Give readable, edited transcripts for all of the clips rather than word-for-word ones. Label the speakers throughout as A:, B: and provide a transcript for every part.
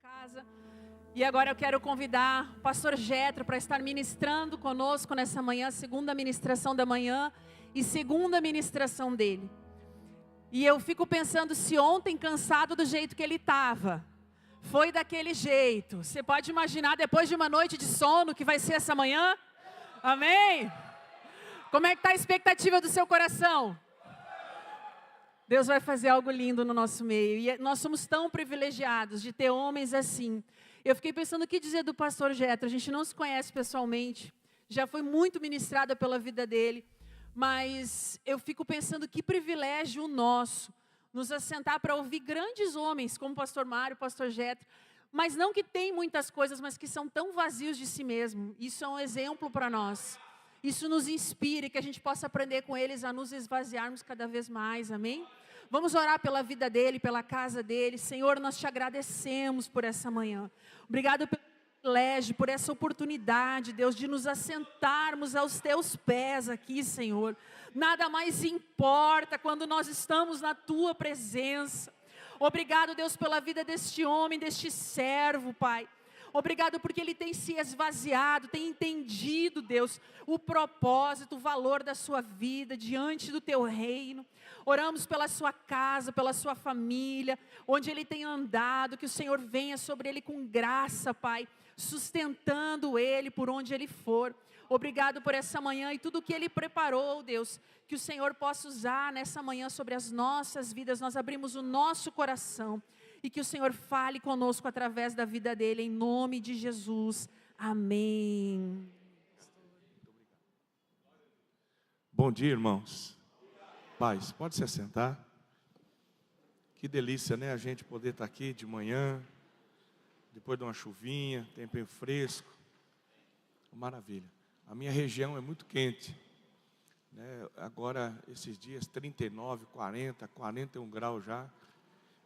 A: Casa. E agora eu quero convidar o pastor Jetro para estar ministrando conosco nessa manhã, segunda ministração da manhã e segunda ministração dele. E eu fico pensando se ontem, cansado do jeito que ele estava, foi daquele jeito. Você pode imaginar depois de uma noite de sono que vai ser essa manhã? Amém? Como é que está a expectativa do seu coração? Deus vai fazer algo lindo no nosso meio. E nós somos tão privilegiados de ter homens assim. Eu fiquei pensando o que dizer do pastor Jetro. A gente não se conhece pessoalmente. Já foi muito ministrada pela vida dele. Mas eu fico pensando que privilégio nosso nos assentar para ouvir grandes homens, como o pastor Mário, o pastor Jetro. Mas não que tem muitas coisas, mas que são tão vazios de si mesmo. Isso é um exemplo para nós. Isso nos inspira e que a gente possa aprender com eles a nos esvaziarmos cada vez mais, amém? Vamos orar pela vida dele, pela casa dele. Senhor, nós te agradecemos por essa manhã. Obrigado pelo privilégio, por essa oportunidade, Deus, de nos assentarmos aos teus pés aqui, Senhor. Nada mais importa quando nós estamos na tua presença. Obrigado, Deus, pela vida deste homem, deste servo, Pai. Obrigado porque ele tem se esvaziado, tem entendido, Deus, o propósito, o valor da sua vida diante do teu reino. Oramos pela sua casa, pela sua família, onde ele tem andado, que o Senhor venha sobre ele com graça, Pai, sustentando ele por onde ele for. Obrigado por essa manhã e tudo que ele preparou, Deus, que o Senhor possa usar nessa manhã sobre as nossas vidas. Nós abrimos o nosso coração. E que o Senhor fale conosco através da vida dele, em nome de Jesus. Amém.
B: Bom dia, irmãos. Paz, pode se assentar. Que delícia, né? A gente poder estar aqui de manhã, depois de uma chuvinha, tempo fresco. Maravilha. A minha região é muito quente, né? Agora, esses dias, 39, 40, 41 graus já.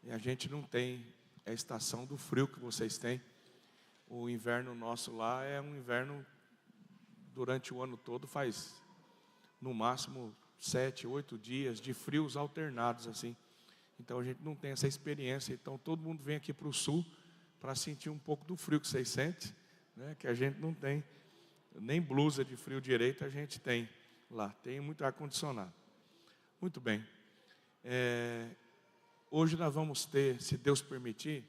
B: E a gente não tem a estação do frio que vocês têm. O inverno nosso lá é um inverno, durante o ano todo, faz no máximo 7, 8 dias de frios alternados assim. Então a gente não tem essa experiência. Então todo mundo vem aqui para o sul para sentir um pouco do frio que vocês sentem, né? Que a gente não tem, nem blusa de frio direito a gente tem lá. Tem muito ar-condicionado. Muito bem. Hoje nós vamos ter, se Deus permitir,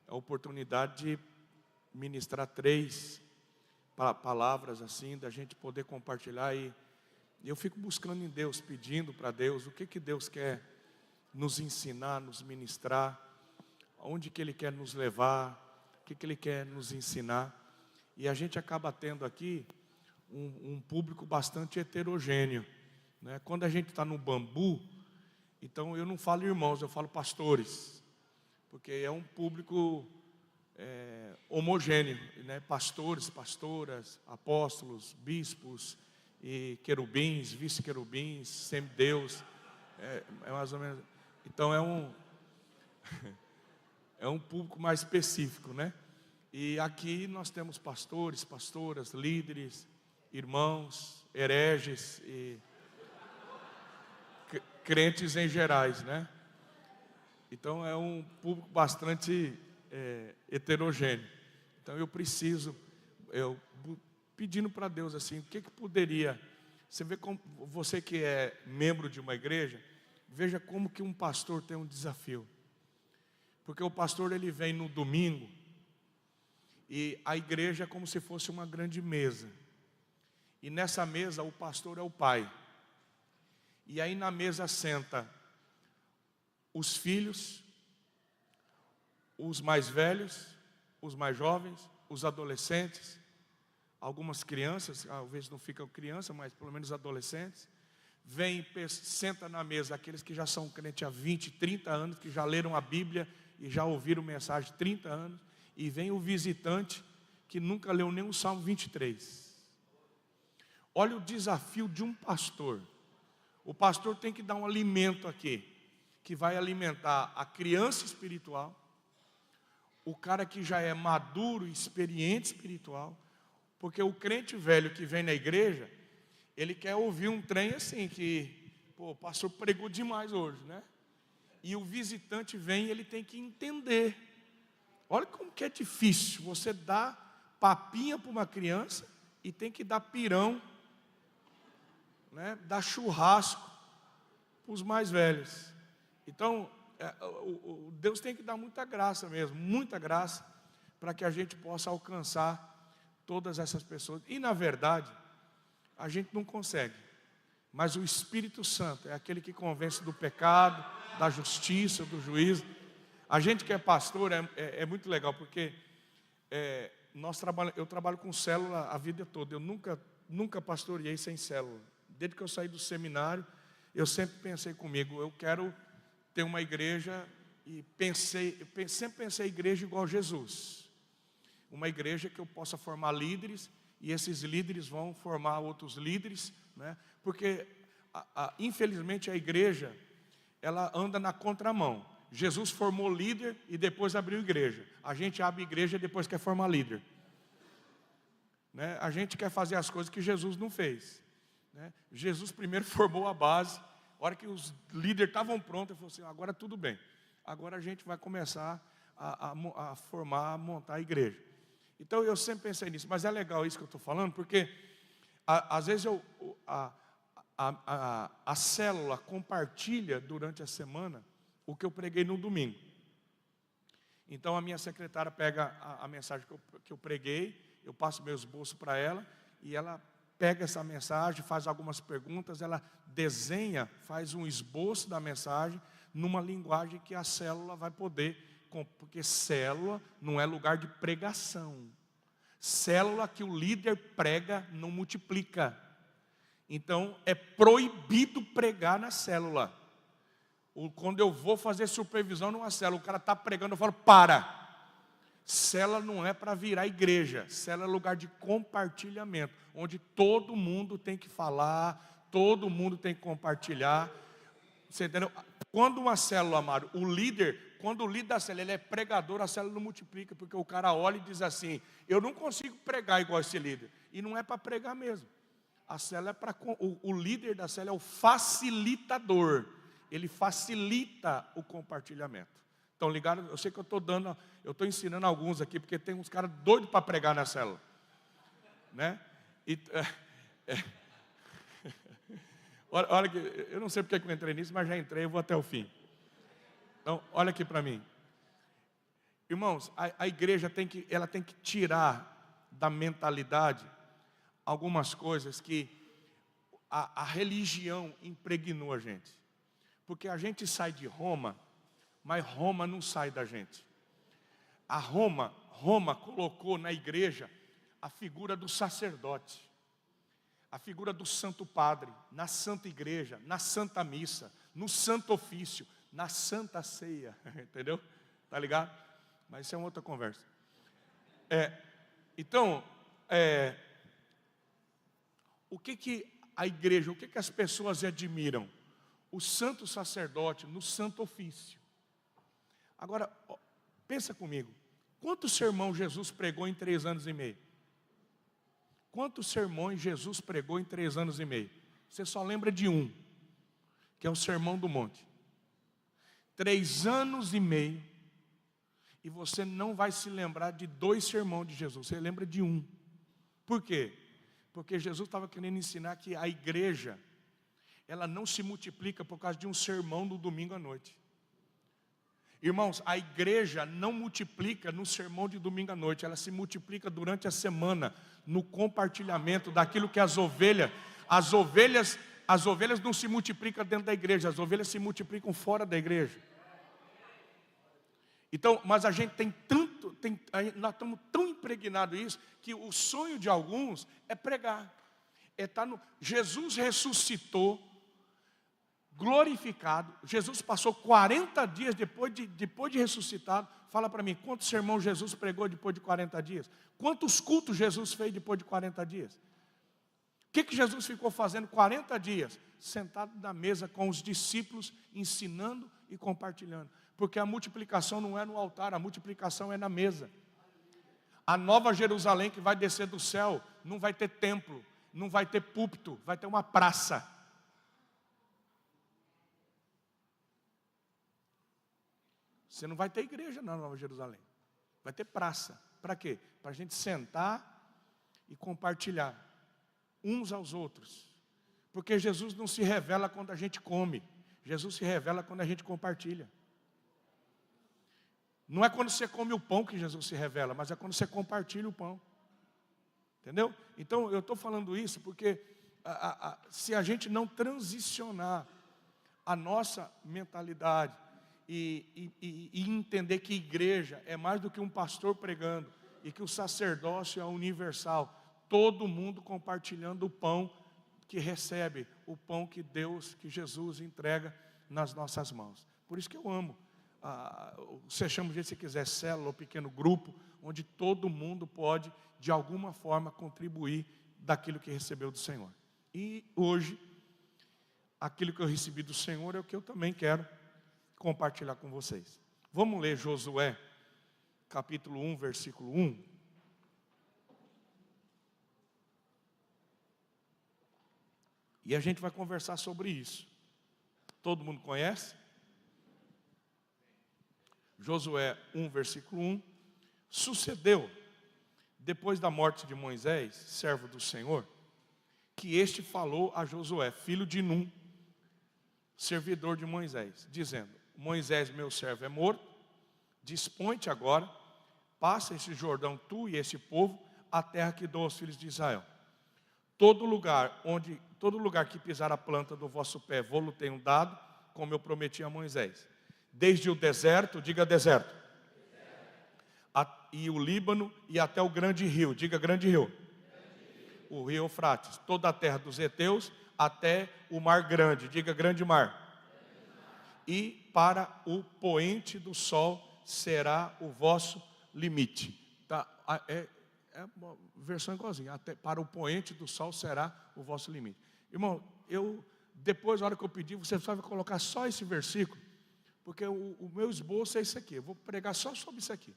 B: a oportunidade de ministrar 3 palavras assim, da gente poder compartilhar. E eu fico buscando em Deus, pedindo para Deus, o que Deus quer nos ensinar, nos ministrar, aonde que Ele quer nos levar, o que Ele quer nos ensinar. E a gente acaba tendo aqui um público bastante heterogêneo, né? Quando a gente está no bambu, então eu não falo irmãos, eu falo pastores, porque é um público homogêneo, né? Pastores, pastoras, apóstolos, bispos, e querubins, vice-querubins, semideus, é mais ou menos. Então é um público mais específico, né? E aqui nós temos pastores, pastoras, líderes, irmãos, hereges e crentes em gerais, né? Então é um público bastante heterogêneo. Então eu pedindo para Deus assim, o que poderia, você vê como, você que é membro de uma igreja, veja como que um pastor tem um desafio. Porque o pastor ele vem no domingo e a igreja é como se fosse uma grande mesa. E nessa mesa o pastor é o pai. E aí na mesa senta os filhos, os mais velhos, os mais jovens, os adolescentes, algumas crianças, talvez não ficam crianças, mas pelo menos adolescentes. Senta na mesa aqueles que já são crentes há 20, 30 anos, que já leram a Bíblia e já ouviram mensagem há 30 anos. E vem o visitante que nunca leu nem o Salmo 23. Olha o desafio de um pastor. O pastor tem que dar um alimento aqui, que vai alimentar a criança espiritual, o cara que já é maduro, experiente espiritual, porque o crente velho que vem na igreja, ele quer ouvir um trem assim, que, o pastor pregou demais hoje, né? E o visitante vem e ele tem que entender Olha como que é difícil você dar papinha para uma criança e tem que dar pirão, né? Dar churrasco para os mais velhos. Então, Deus tem que dar muita graça mesmo, muita graça, para que a gente possa alcançar todas essas pessoas. E na verdade, a gente não consegue, mas o Espírito Santo é aquele que convence do pecado, da justiça, do juízo. A gente que é pastor é muito legal, porque eu trabalho com célula a vida toda. Eu nunca pastoreei sem célula. Desde que eu saí do seminário, eu sempre pensei comigo, eu quero ter uma igreja, e sempre pensei igreja igual Jesus. Uma igreja que eu possa formar líderes, e esses líderes vão formar outros líderes, né? Porque, infelizmente, a igreja, ela anda na contramão. Jesus formou líder e depois abriu igreja. A gente abre igreja e depois quer formar líder, né? A gente quer fazer as coisas que Jesus não fez, né? Jesus primeiro formou a base. A hora que os líderes estavam prontos, ele falou assim, agora tudo bem. Agora a gente vai começar a formar, a montar a igreja. Então eu sempre pensei nisso, mas é legal isso que eu estou falando, porque às vezes a célula compartilha durante a semana o que eu preguei no domingo. Então a minha secretária pega a mensagem que eu preguei, eu passo meu esboço para ela, e ela pega essa mensagem, faz algumas perguntas, ela desenha, faz um esboço da mensagem, numa linguagem que a célula vai poder, porque célula não é lugar de pregação. Célula que o líder prega não multiplica. Então é proibido pregar na célula. Quando eu vou fazer supervisão numa célula, o cara está pregando, eu falo, para. Célula não é para virar igreja, célula é lugar de compartilhamento, onde todo mundo tem que falar, todo mundo tem que compartilhar. Você entendeu? Quando uma célula, amado, quando o líder da célula ele é pregador, a célula não multiplica, porque o cara olha e diz assim, eu não consigo pregar igual esse líder, e não é para pregar mesmo. A célula é para, o líder da célula é o facilitador, ele facilita o compartilhamento. Estão ligados? Eu sei que eu estou ensinando alguns aqui, porque tem uns caras doidos para pregar na célula, né? Olha que, eu não sei porque que eu entrei nisso, mas já entrei, eu vou até o fim. Então, olha aqui para mim. Irmãos, a igreja tem que tirar da mentalidade algumas coisas que a religião impregnou a gente. Porque a gente sai de Roma, mas Roma não sai da gente. Roma colocou na igreja a figura do sacerdote, a figura do santo padre, na santa igreja, na santa missa, no santo ofício, na santa ceia, entendeu? Tá ligado? Mas isso é uma outra conversa. Então, o que a igreja, o que as pessoas admiram? O santo sacerdote no santo ofício. Agora, pensa comigo, quantos sermões Jesus pregou em 3 anos e meio? Quantos sermões Jesus pregou em 3 anos e meio? Você só lembra de um, que é o Sermão do Monte. 3 anos e meio, e você não vai se lembrar de 2 sermões de Jesus, você lembra de um. Por quê? Porque Jesus estava querendo ensinar que a igreja, ela não se multiplica por causa de um sermão no domingo à noite. Irmãos, a igreja não multiplica no sermão de domingo à noite, ela se multiplica durante a semana, no compartilhamento daquilo que as ovelhas não se multiplicam dentro da igreja, as ovelhas se multiplicam fora da igreja. Então, mas a gente nós estamos tão impregnados isso, que o sonho de alguns é pregar. Jesus ressuscitou, glorificado. Jesus passou 40 dias depois de ressuscitado. Fala para mim, quantos sermões Jesus pregou depois de 40 dias? Quantos cultos Jesus fez depois de 40 dias? O que Jesus ficou fazendo 40 dias? Sentado na mesa com os discípulos, ensinando e compartilhando. Porque a multiplicação não é no altar, a multiplicação é na mesa. A nova Jerusalém que vai descer do céu, não vai ter templo, não vai ter púlpito, vai ter uma praça. Você não vai ter igreja na Nova Jerusalém. Vai ter praça. Para quê? Para a gente sentar e compartilhar uns aos outros. Porque Jesus não se revela quando a gente come. Jesus se revela quando a gente compartilha. Não é quando você come o pão que Jesus se revela, mas é quando você compartilha o pão. Entendeu? Então eu estou falando isso porque se a gente não transicionar a nossa mentalidade e entender que igreja é mais do que um pastor pregando e que o sacerdócio é universal, todo mundo compartilhando o pão que recebe, o pão que Deus, que Jesus entrega nas nossas mãos. Por isso que eu amo, você chama do jeito que você quiser, célula ou pequeno grupo, onde todo mundo pode, de alguma forma, contribuir daquilo que recebeu do Senhor. E hoje, aquilo que eu recebi do Senhor é o que eu também quero compartilhar com vocês. Vamos ler Josué, capítulo 1, versículo 1. E a gente vai conversar sobre isso. Todo mundo conhece? Josué 1, versículo 1. Sucedeu, depois da morte de Moisés, servo do Senhor, que este falou a Josué, filho de Num, servidor de Moisés, dizendo: Moisés, meu servo, é morto, dispõe-te agora, passa esse Jordão, tu e esse povo, a terra que dou aos filhos de Israel. Todo lugar que pisar a planta do vosso pé, vou-lo tenho dado, como eu prometi a Moisés. Desde o deserto, diga deserto, e o Líbano e até o grande rio, diga grande rio, o rio Eufrates, toda a terra dos heteus, até o mar grande, diga grande mar. E para o poente do sol será o vosso limite. Tá? É uma versão igualzinha. Até para o poente do sol será o vosso limite. Irmão, depois, na hora que eu pedir, você só vai colocar só esse versículo, porque o meu esboço é isso aqui. Eu vou pregar só sobre isso aqui.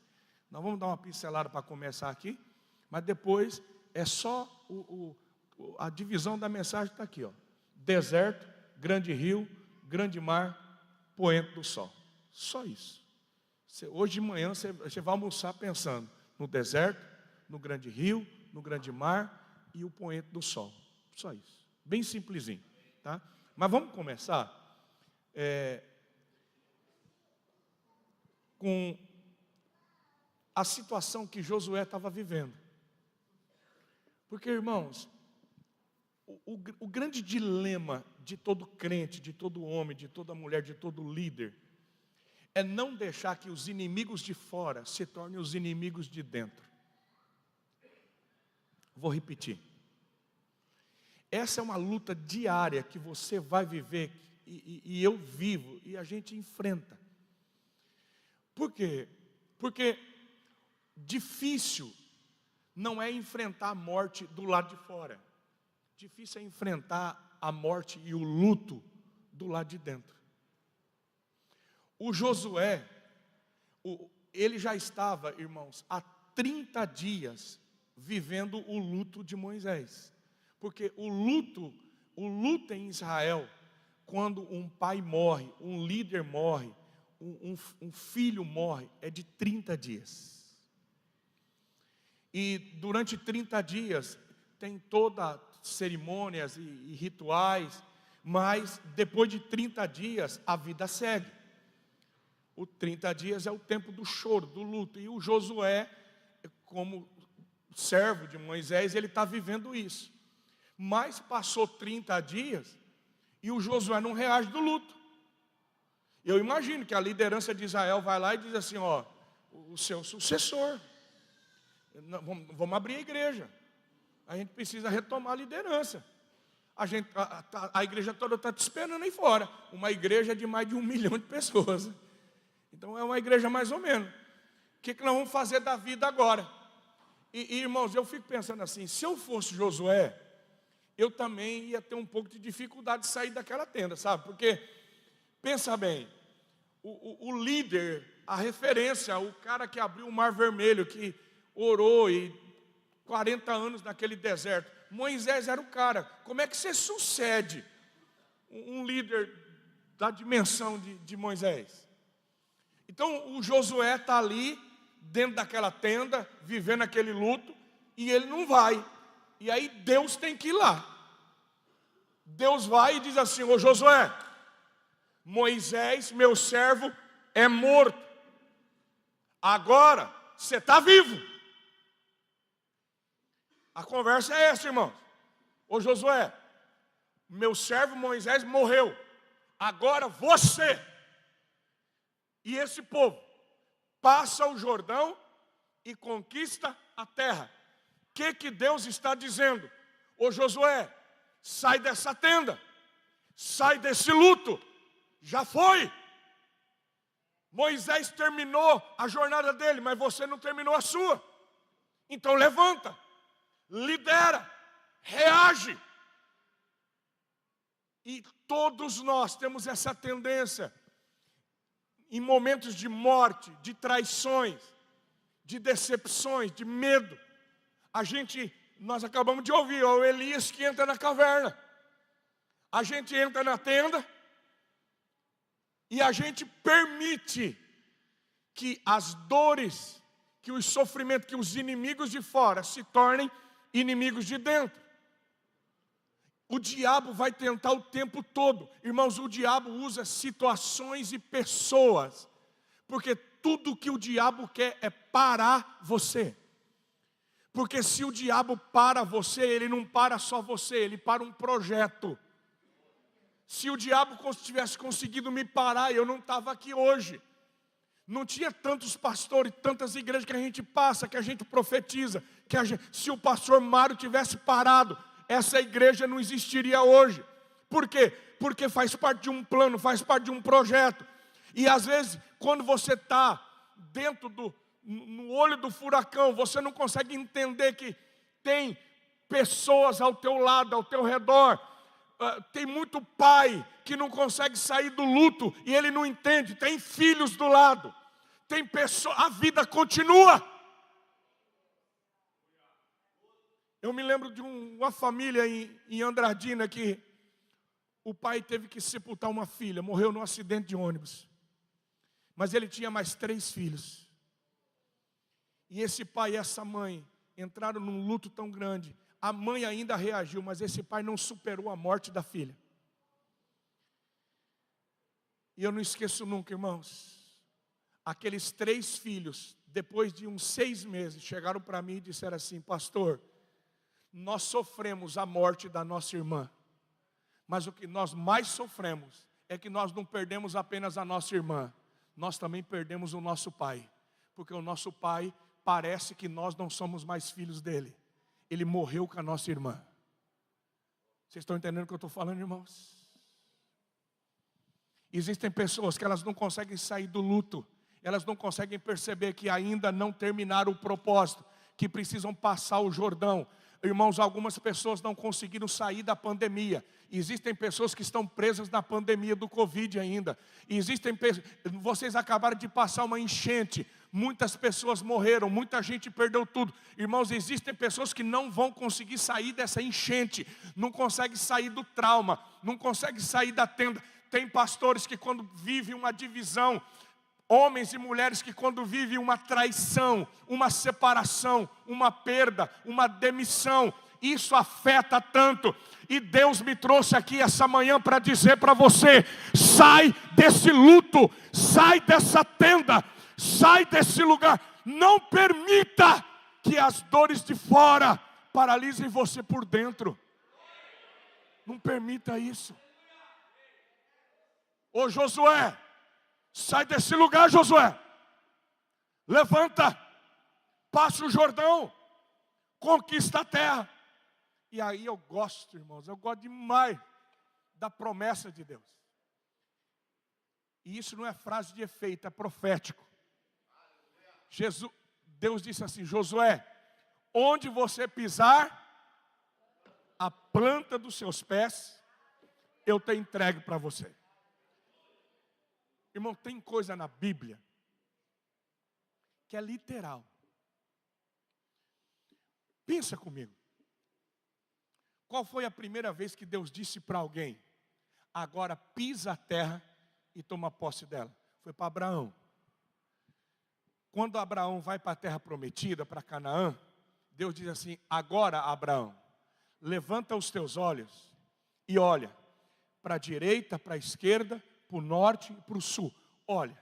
B: Nós vamos dar uma pincelada para começar aqui, mas depois é só a divisão da mensagem está aqui, ó. Deserto, grande rio, grande mar, poente do sol. Só isso. Hoje de manhã você vai almoçar pensando no deserto, no grande rio, no grande mar e o poente do sol. Só isso. Bem simplesinho, tá? Mas vamos começar com a situação que Josué estava vivendo. Porque, irmãos, o grande dilema de todo crente, de todo homem, de toda mulher, de todo líder, é não deixar que os inimigos de fora se tornem os inimigos de dentro. Vou repetir. Essa é uma luta diária que você vai viver, e eu vivo, e a gente enfrenta. Por quê? Porque difícil não é enfrentar a morte do lado de fora. Difícil é enfrentar a morte e o luto do lado de dentro. O Josué, ele já estava, irmãos, há 30 dias vivendo o luto de Moisés. Porque o luto em Israel, quando um pai morre, um líder morre, um filho morre, é de 30 dias. E durante 30 dias tem todas cerimônias e rituais, mas depois de 30 dias a vida segue. O 30 dias é o tempo do choro, do luto. E o Josué, como servo de Moisés, ele está vivendo isso. Mas passou 30 dias e o Josué não reage do luto. Eu imagino que a liderança de Israel vai lá e diz assim: ó, o seu sucessor, vamos abrir a igreja, a gente precisa retomar a liderança. A igreja toda está te esperando aí fora. Uma igreja de mais de 1 milhão de pessoas. Então é uma igreja mais ou menos. O que nós vamos fazer da vida agora? E irmãos, eu fico pensando assim: se eu fosse Josué, eu também ia ter um pouco de dificuldade de sair daquela tenda, sabe? Porque, pensa bem, o líder, a referência, o cara que abriu o Mar Vermelho, que orou e 40 anos naquele deserto, Moisés era o cara. Como é que você sucede um líder da dimensão de Moisés? Então o Josué está ali dentro daquela tenda, vivendo aquele luto, e ele não vai. E aí Deus tem que ir lá. Deus vai e diz assim: ô Josué, Moisés, meu servo, é morto. Agora você está vivo. A conversa é essa, irmãos. Ô Josué, meu servo Moisés morreu. Agora você e esse povo passa o Jordão e conquista a terra. O que Deus está dizendo? Ô Josué, sai dessa tenda, sai desse luto. Já foi. Moisés terminou a jornada dele, mas você não terminou a sua. Então levanta, lidera, reage. E todos nós temos essa tendência, em momentos de morte, de traições, de decepções, de medo. Nós acabamos de ouvir, o Elias que entra na caverna. A gente entra na tenda e a gente permite que as dores, que os sofrimentos, que os inimigos de fora se tornem inimigos de dentro. O diabo vai tentar o tempo todo. Irmãos, o diabo usa situações e pessoas, porque tudo que o diabo quer é parar você. Porque se o diabo para você, ele não para só você, ele para um projeto. Se o diabo tivesse conseguido me parar, eu não estava aqui hoje. Não tinha tantos pastores, tantas igrejas que a gente passa, que a gente profetiza. Se o pastor Mário tivesse parado, essa igreja não existiria hoje. Por quê? Porque faz parte de um plano, faz parte de um projeto. E às vezes, quando você está no olho do furacão, você não consegue entender que tem pessoas ao teu lado, ao teu redor. Tem muito pai que não consegue sair do luto e ele não entende. Tem filhos do lado. Tem pessoas, a vida continua. Eu me lembro de uma família em Andradina que o pai teve que sepultar uma filha, morreu num acidente de ônibus. Mas ele tinha mais 3 filhos. E esse pai e essa mãe entraram num luto tão grande. A mãe ainda reagiu, mas esse pai não superou a morte da filha. E eu não esqueço nunca, irmãos. Aqueles 3 filhos, depois de uns 6 meses, chegaram para mim e disseram assim: pastor, nós sofremos a morte da nossa irmã, mas o que nós mais sofremos é que nós não perdemos apenas a nossa irmã, nós também perdemos o nosso pai, porque o nosso pai parece que nós não somos mais filhos dele, ele morreu com a nossa irmã. Vocês estão entendendo o que eu estou falando, irmãos? Existem pessoas que elas não conseguem sair do luto, elas não conseguem perceber que ainda não terminaram o propósito, que precisam passar o Jordão. Irmãos, algumas pessoas não conseguiram sair da pandemia. Existem pessoas que estão presas na pandemia do Covid ainda. Vocês acabaram de passar uma enchente. Muitas pessoas morreram, muita gente perdeu tudo. Irmãos, existem pessoas que não vão conseguir sair dessa enchente. Não conseguem sair do trauma. Não conseguem sair da tenda. Tem pastores que quando vivem uma divisão, homens e mulheres que quando vivem uma traição, uma separação, uma perda, uma demissão, isso afeta tanto. E Deus me trouxe aqui essa manhã para dizer para você: sai desse luto, sai dessa tenda, sai desse lugar. Não permita que as dores de fora paralisem você por dentro. Não permita isso. Ô Josué, sai desse lugar, Josué. Levanta, passa o Jordão, conquista a terra. E aí eu gosto, irmãos, eu gosto demais da promessa de Deus. E isso não é frase de efeito, é profético. Deus disse assim: Josué, onde você pisar, a planta dos seus pés, eu te entrego para você. Irmão, tem coisa na Bíblia que é literal. Pensa comigo. Qual foi a primeira vez que Deus disse para alguém: agora pisa a terra e toma posse dela? Foi para Abraão. quando Abraão vai para a terra prometida, para Canaã, Deus diz assim: agora, Abraão, levanta os teus olhos e olha para a direita, para a esquerda, para o norte e para o sul. Olha,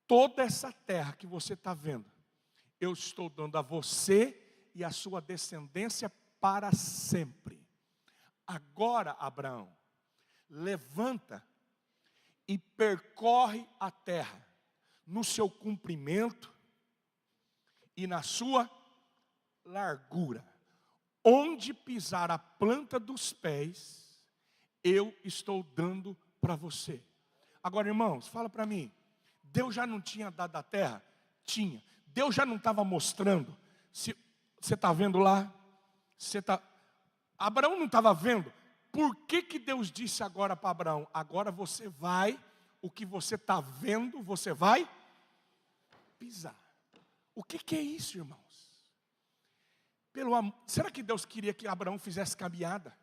B: toda essa terra que você está vendo, eu estou dando a você e a sua descendência para sempre. Agora, Abraão, levanta e percorre a terra no seu comprimento e na sua largura. Onde pisar a planta dos pés, eu estou dando para você. Agora, irmãos, fala para mim. Deus já não tinha dado a terra? Tinha. Deus já não estava mostrando. Se você está vendo lá? Abraão não estava vendo. Por que Deus disse agora para Abraão? Agora você vai, o que você está vendo, você vai pisar. O que é isso, irmãos? Será que Deus queria que Abraão fizesse caminhada?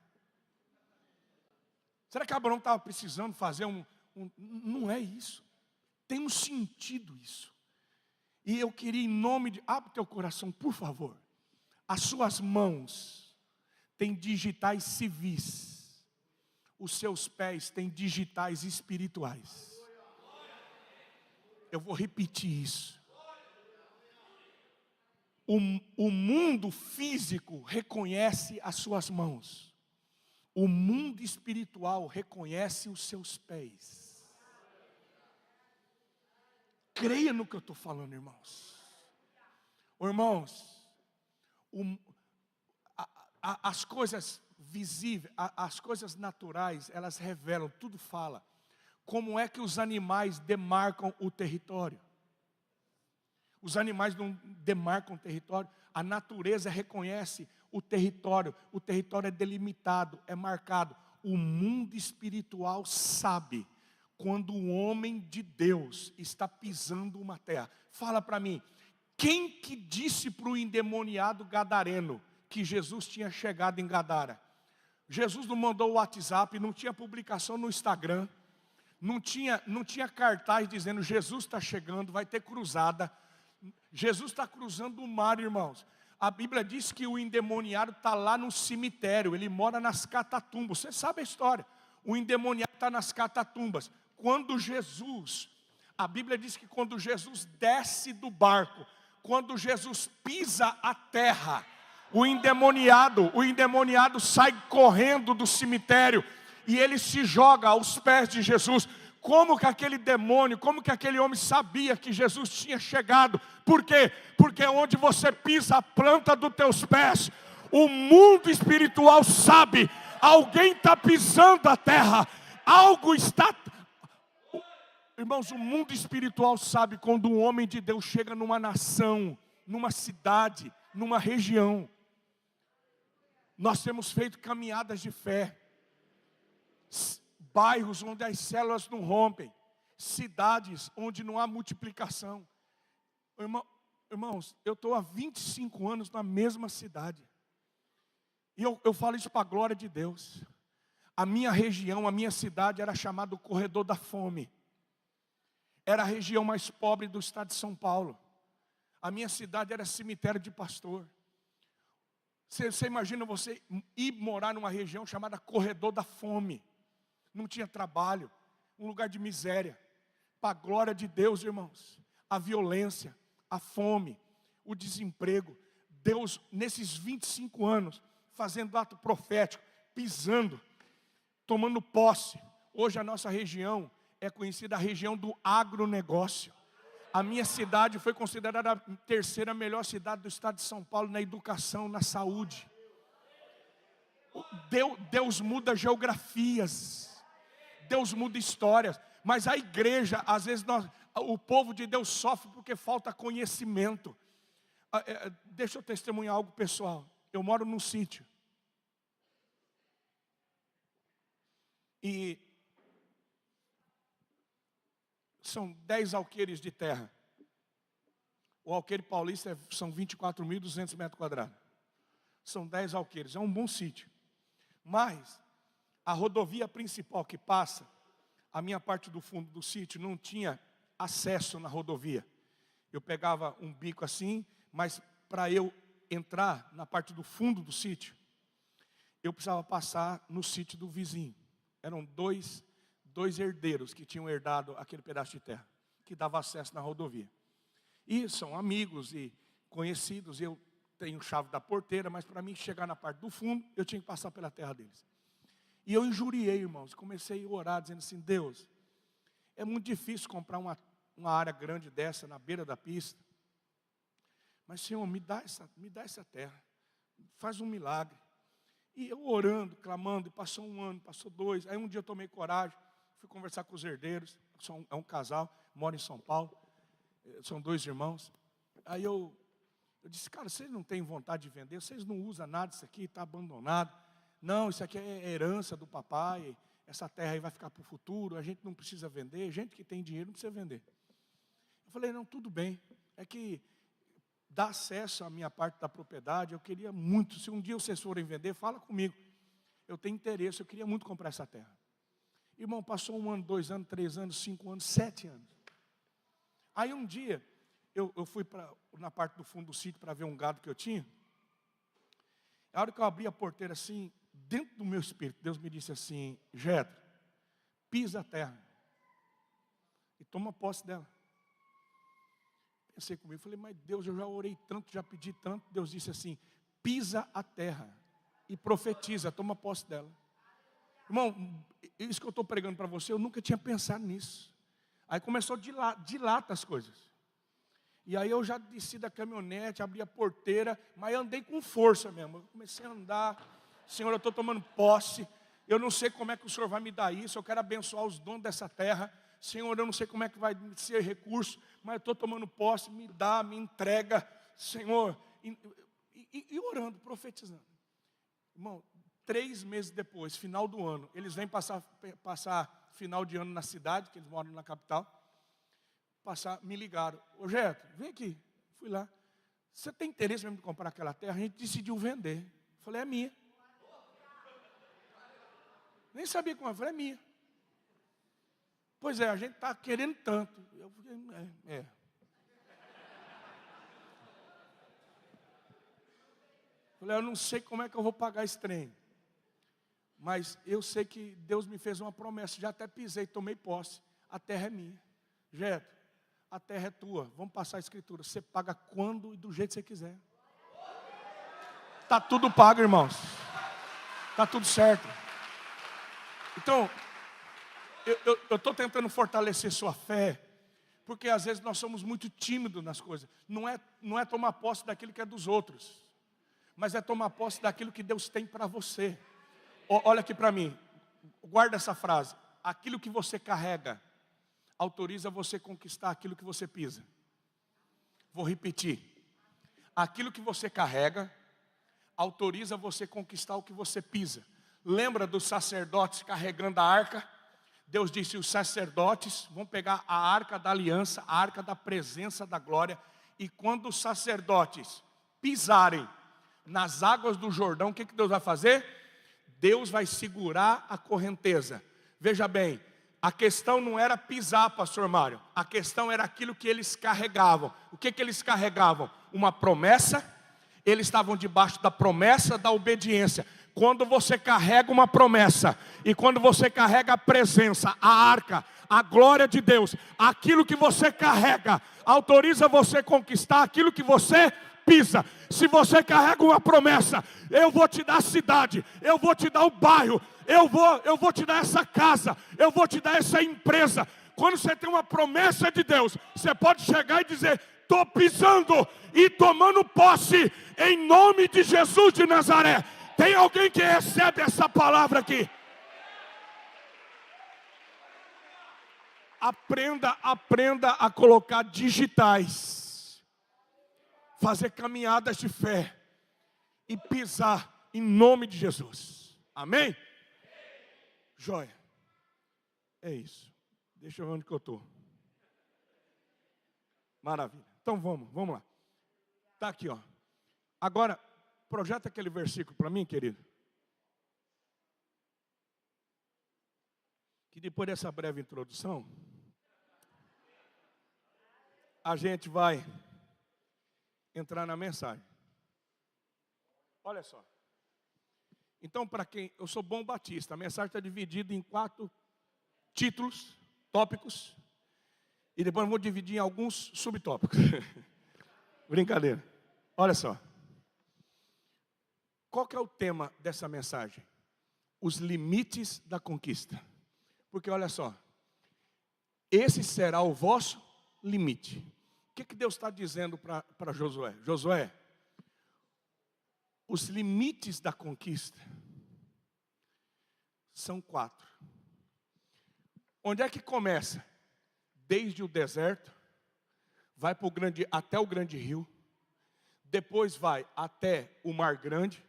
B: Será que Abraão estava precisando fazer Não é isso. Tem um sentido isso. E eu queria, em nome de... Abre teu coração, por favor. As suas mãos têm digitais civis. Os seus pés têm digitais espirituais. Eu vou repetir isso. O mundo físico reconhece as suas mãos. O mundo espiritual reconhece os seus pés. Creia no que eu estou falando, irmãos. Irmãos, as coisas visíveis, as coisas naturais, elas revelam, tudo fala. Como é que os animais demarcam o território? Os animais não demarcam o território. A natureza reconhece o território é delimitado, é marcado. O mundo espiritual sabe quando o homem de Deus está pisando uma terra. Fala para mim, quem que disse para o endemoniado gadareno que Jesus tinha chegado em Gadara? Jesus não mandou o WhatsApp, não tinha publicação no Instagram, não tinha cartaz dizendo Jesus está chegando, vai ter cruzada. Jesus está cruzando o mar, irmãos. A Bíblia diz que o endemoniado está lá no cemitério, ele mora nas catatumbas. Você sabe a história. O endemoniado está nas catatumbas. Quando Jesus, a Bíblia diz que quando Jesus desce do barco, quando Jesus pisa a terra, o endemoniado sai correndo do cemitério e ele se joga aos pés de Jesus. Como que aquele demônio, como que aquele homem sabia que Jesus tinha chegado? Por quê? Porque onde você pisa a planta dos teus pés, o mundo espiritual sabe, alguém está pisando a terra, algo está... Irmãos, o mundo espiritual sabe quando um homem de Deus chega numa nação, numa cidade, numa região. Nós temos feito caminhadas de fé. Bairros onde as células não rompem. Cidades onde não há multiplicação. Irmãos, eu estou há 25 anos na mesma cidade. E eu falo isso para a glória de Deus. A minha região, a minha cidade era chamada o Corredor da Fome. Era a região mais pobre do estado de São Paulo. A minha cidade era cemitério de pastor. Você imagina você ir morar numa região chamada Corredor da Fome. Não tinha trabalho, um lugar de miséria. Para a glória de Deus, irmãos, a violência, a fome, o desemprego. Deus, nesses 25 anos, fazendo ato profético, pisando, tomando posse. Hoje a nossa região é conhecida a região do agronegócio. A minha cidade foi considerada a terceira melhor cidade do estado de São Paulo na educação, na saúde. Deus muda geografias. Deus muda histórias, mas a igreja, às vezes o povo de Deus sofre porque falta conhecimento. Deixa eu testemunhar algo pessoal. Eu moro num sítio. E são 10 alqueires de terra. O alqueire paulista são 24.200 metros quadrados. São 10 alqueires, é um bom sítio. Mas a rodovia principal que passa, a minha parte do fundo do sítio não tinha acesso na rodovia. Eu pegava um bico assim, mas para eu entrar na parte do fundo do sítio, eu precisava passar no sítio do vizinho. Eram dois herdeiros que tinham herdado aquele pedaço de terra, que dava acesso na rodovia. E são amigos e conhecidos. Eu tenho chave da porteira, mas para mim chegar na parte do fundo, eu tinha que passar pela terra deles. E eu injuriei, irmãos, comecei a orar, dizendo assim: Deus, é muito difícil comprar uma área grande dessa na beira da pista. Mas, Senhor, me dá essa terra, faz um milagre. E eu orando, clamando, e passou 1 ano, passou 2. Aí um dia eu tomei coragem, fui conversar com os herdeiros. É um casal, mora em São Paulo, são 2 irmãos. Aí eu disse: cara, vocês não têm vontade de vender? Vocês não usam nada, isso aqui está abandonado. Não, isso aqui é herança do papai, essa terra aí vai ficar para o futuro, a gente não precisa vender, gente que tem dinheiro não precisa vender. Eu falei: não, tudo bem, é que dá acesso à minha parte da propriedade, eu queria muito, se um dia vocês forem vender, fala comigo, eu tenho interesse, eu queria muito comprar essa terra. Irmão, passou 1 ano, 2 anos, 3 anos, 5 anos, 7 anos. Aí um dia, eu fui na parte do fundo do sítio para ver um gado que eu tinha. A hora que eu abri a porteira assim, dentro do meu espírito, Deus me disse assim: Jetro, pisa a terra e toma posse dela. Pensei comigo, falei: mas Deus, eu já orei tanto, já pedi tanto. Deus disse assim: pisa a terra e profetiza, toma posse dela. Irmão, isso que eu estou pregando para você, eu nunca tinha pensado nisso. Aí começou dilata as coisas. E aí eu já desci da caminhonete, abri a porteira, mas andei com força mesmo. Eu comecei a andar: Senhor, eu estou tomando posse, eu não sei como é que o Senhor vai me dar isso, eu quero abençoar os donos dessa terra. Senhor, eu não sei como é que vai ser recurso, mas eu estou tomando posse, me dá, me entrega, Senhor. E orando, profetizando. Irmão, 3 meses depois, final do ano, eles vêm passar final de ano na cidade, que eles moram na capital. Me ligaram: ô Jeto, vem aqui. Fui lá: você tem interesse mesmo de comprar aquela terra? A gente decidiu vender. Falei: é minha. Nem sabia como, falei: é minha. Pois é, a gente está querendo tanto. Eu falei: Falei: eu não sei como é que eu vou pagar esse trem, mas eu sei que Deus me fez uma promessa. Já até pisei, tomei posse. A terra é minha. Jeto, a terra é tua. Vamos passar a escritura. Você paga quando e do jeito que você quiser. Está tudo pago, irmãos. Está tudo certo. Então, eu estou tentando fortalecer sua fé, porque às vezes nós somos muito tímidos nas coisas. Não é tomar posse daquilo que é dos outros, mas é tomar posse daquilo que Deus tem para você. Olha aqui para mim, guarda essa frase: aquilo que você carrega autoriza você conquistar aquilo que você pisa. Vou repetir: aquilo que você carrega autoriza você conquistar o que você pisa. Lembra dos sacerdotes carregando a arca? Deus disse: os sacerdotes vão pegar a arca da aliança, a arca da presença da glória, e quando os sacerdotes pisarem nas águas do Jordão, o que Deus vai fazer? Deus vai segurar a correnteza. Veja bem, a questão não era pisar, pastor Mário, a questão era aquilo que eles carregavam. O que eles carregavam? Uma promessa. Eles estavam debaixo da promessa da obediência. Quando você carrega uma promessa, e quando você carrega a presença, a arca, a glória de Deus, aquilo que você carrega autoriza você conquistar aquilo que você pisa. Se você carrega uma promessa: eu vou te dar a cidade, eu vou te dar o bairro, eu vou te dar essa casa, eu vou te dar essa empresa. Quando você tem uma promessa de Deus, você pode chegar e dizer: estou pisando e tomando posse em nome de Jesus de Nazaré. Tem alguém que recebe essa palavra aqui? Aprenda a colocar digitais, fazer caminhadas de fé e pisar em nome de Jesus. Amém? Joia. É isso. Deixa eu ver onde que eu estou. Maravilha. Então vamos lá. Está aqui, ó. Agora, projeta aquele versículo para mim, querido. Que depois dessa breve introdução, a gente vai entrar na mensagem. Olha só. Então, para quem... Eu sou bom batista. A mensagem está dividida em 4 títulos, tópicos. E depois eu vou dividir em alguns subtópicos. Brincadeira. Olha só. Qual que é o tema dessa mensagem? Os limites da conquista. Porque olha só. Esse será o vosso limite. O que Deus está dizendo para Josué? Josué, os limites da conquista são 4. Onde é que começa? Desde o deserto, vai até o grande rio, depois vai até o mar grande,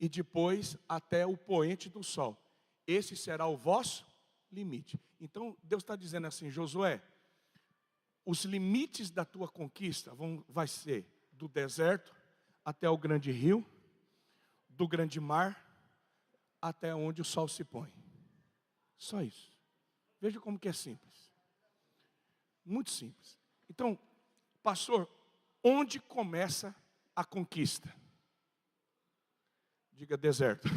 B: e depois até o poente do sol. Esse será o vosso limite. Então Deus está dizendo assim, Josué, os limites da tua conquista vai ser do deserto até o grande rio, do grande mar, até onde o sol se põe. Só isso. Veja como que é simples. Muito simples. Então, pastor, onde começa a conquista? Diga deserto.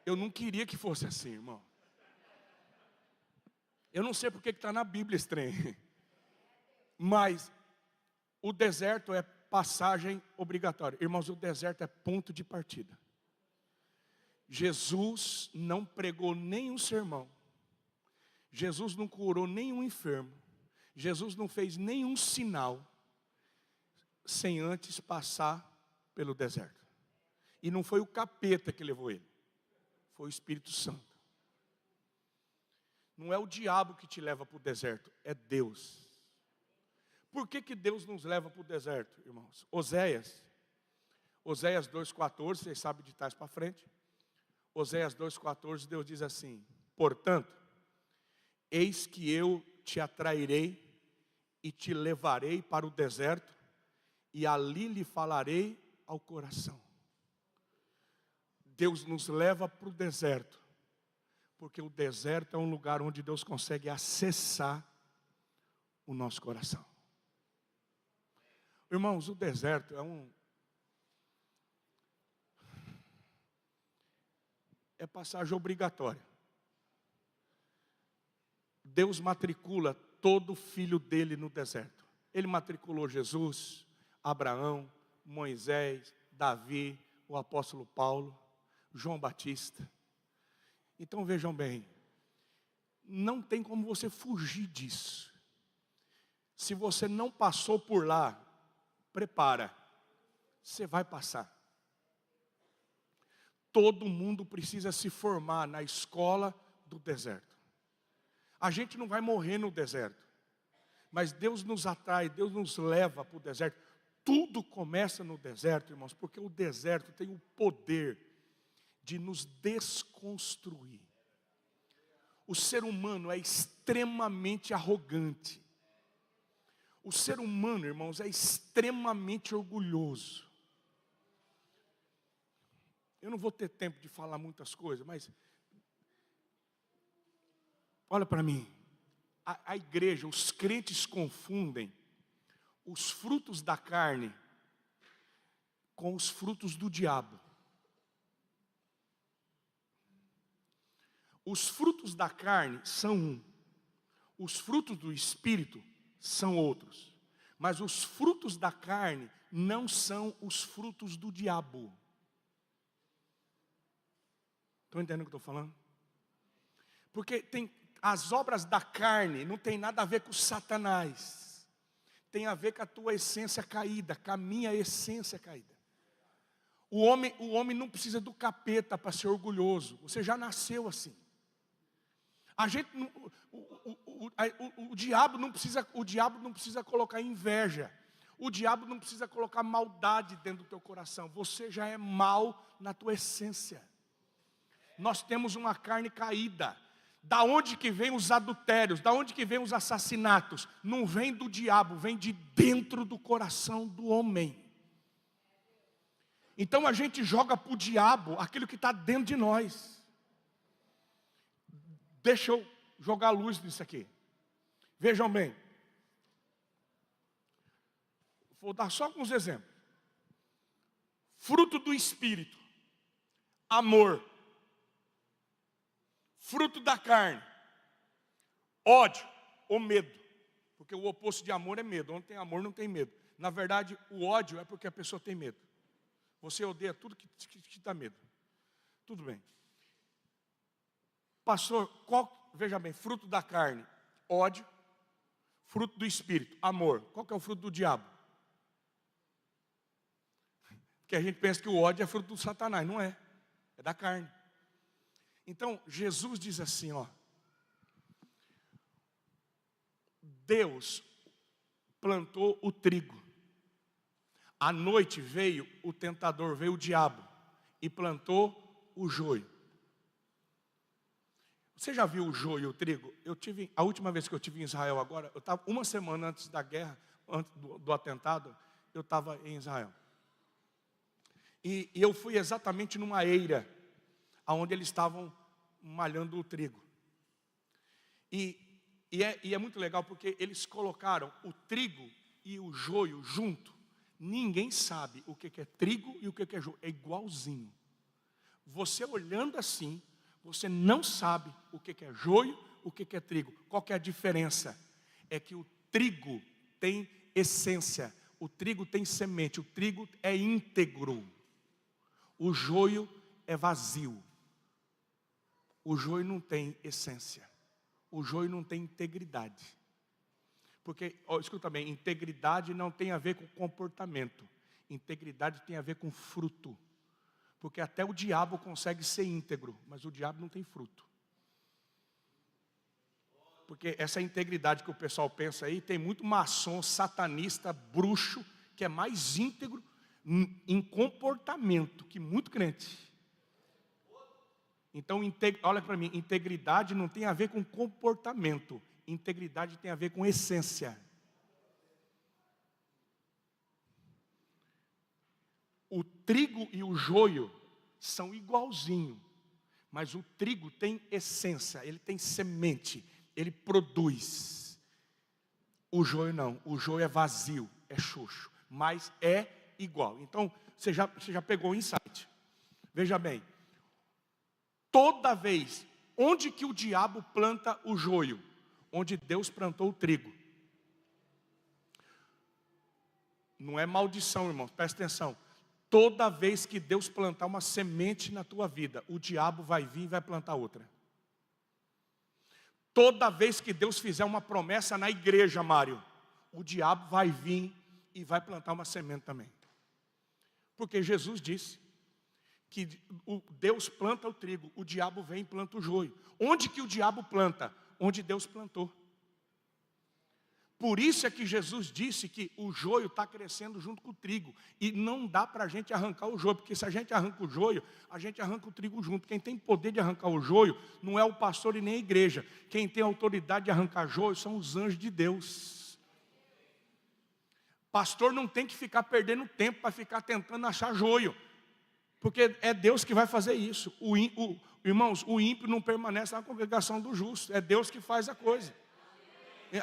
B: Eu não queria que fosse assim, irmão. Eu não sei porque que está na Bíblia esse trem. Mas o deserto é passagem obrigatória. Irmãos, o deserto é ponto de partida. Jesus não pregou nenhum sermão. Jesus não curou nenhum enfermo. Jesus não fez nenhum sinal sem antes passar pelo deserto. E não foi o capeta que levou ele. Foi o Espírito Santo. Não é o diabo que te leva para o deserto, é Deus. Por que Deus nos leva para o deserto, irmãos? Oséias 2,14, vocês sabem de trás para frente. Oséias 2,14, Deus diz assim: portanto, eis que eu te atrairei e te levarei para o deserto, e ali lhe falarei ao coração. Deus nos leva para o deserto, porque o deserto é um lugar onde Deus consegue acessar o nosso coração. Irmãos, o deserto é passagem obrigatória. Deus matricula todo filho dele no deserto. Ele matriculou Jesus, Abraão, Moisés, Davi, o apóstolo Paulo, João Batista. Então vejam bem, não tem como você fugir disso. Se você não passou por lá, prepara, você vai passar. Todo mundo precisa se formar na escola do deserto. A gente não vai morrer no deserto, mas Deus nos atrai, Deus nos leva para o deserto. Tudo começa no deserto, irmãos, porque o deserto tem o poder de nos desconstruir. O ser humano é extremamente arrogante. O ser humano, irmãos, é extremamente orgulhoso. Eu não vou ter tempo de falar muitas coisas, mas olha para mim. A igreja, os crentes confundem os frutos da carne com os frutos do diabo. Os frutos da carne são um. Os frutos do Espírito são outros. Mas os frutos da carne não são os frutos do diabo. Estão entendendo o que eu estou falando? Porque as obras da carne não tem nada a ver com Satanás. Tem a ver com a tua essência caída, com a minha essência caída. O homem não precisa do capeta para ser orgulhoso. Você já nasceu assim. O diabo não precisa colocar inveja. O diabo não precisa colocar maldade dentro do teu coração. Você já é mal na tua essência. Nós temos uma carne caída. Da onde que vem os adultérios? Da onde que vem os assassinatos? Não vem do diabo, vem de dentro do coração do homem. Então a gente joga para o diabo aquilo que está dentro de nós. Deixa eu jogar luz nisso aqui. Vejam bem. Vou dar só alguns exemplos. Fruto do Espírito, amor. Fruto da carne, ódio ou medo. Porque o oposto de amor é medo. Onde tem amor não tem medo. Na verdade, o ódio é porque a pessoa tem medo. Você odeia tudo que te dá medo. Tudo bem. Pastor, veja bem, fruto da carne, ódio. Fruto do Espírito, amor. Qual que é o fruto do diabo? Porque a gente pensa que o ódio é fruto do Satanás. Não é. É da carne. Então, Jesus diz assim, ó. Deus plantou o trigo. À noite veio o tentador, veio o diabo e plantou o joio. Você já viu o joio e o trigo? A última vez que eu estive em Israel agora, eu estava uma semana antes da guerra, antes do atentado, eu estava em Israel. E eu fui exatamente numa eira, onde eles estavam malhando o trigo. E é muito legal porque eles colocaram o trigo e o joio junto. Ninguém sabe o que é trigo e o que é joio. É igualzinho. Você olhando assim, você não sabe o que é joio, o que é trigo. Qual que é a diferença? É que o trigo tem essência, o trigo tem semente, o trigo é íntegro. O joio é vazio. O joio não tem essência. O joio não tem integridade. Porque, escuta bem, integridade não tem a ver com comportamento. Integridade tem a ver com fruto. Porque até o diabo consegue ser íntegro, mas o diabo não tem fruto. Porque essa integridade que o pessoal pensa aí, tem muito maçom, satanista, bruxo, que é mais íntegro em comportamento que muito crente. Então, olha para mim, integridade não tem a ver com comportamento. Integridade tem a ver com essência. O trigo e o joio são igualzinho, mas o trigo tem essência, ele tem semente, ele produz. O joio não, o joio é vazio, é xoxo, mas é igual. Então, você já pegou o insight. Veja bem, toda vez, onde que o diabo planta o joio? Onde Deus plantou o trigo. Não é maldição, irmãos, presta atenção. Toda vez que Deus plantar uma semente na tua vida, o diabo vai vir e vai plantar outra. Toda vez que Deus fizer uma promessa na igreja, Mário, o diabo vai vir e vai plantar uma semente também. Porque Jesus disse que Deus planta o trigo, o diabo vem e planta o joio. Onde que o diabo planta? Onde Deus plantou. Por isso é que Jesus disse que o joio está crescendo junto com o trigo. E não dá para a gente arrancar o joio, porque se a gente arranca o joio, a gente arranca o trigo junto. Quem tem poder de arrancar o joio não é o pastor e nem a igreja. Quem tem autoridade de arrancar joio são os anjos de Deus. Pastor não tem que ficar perdendo tempo para ficar tentando achar joio. Porque é Deus que vai fazer isso. Irmãos, o ímpio não permanece na congregação do justo. É Deus que faz a coisa.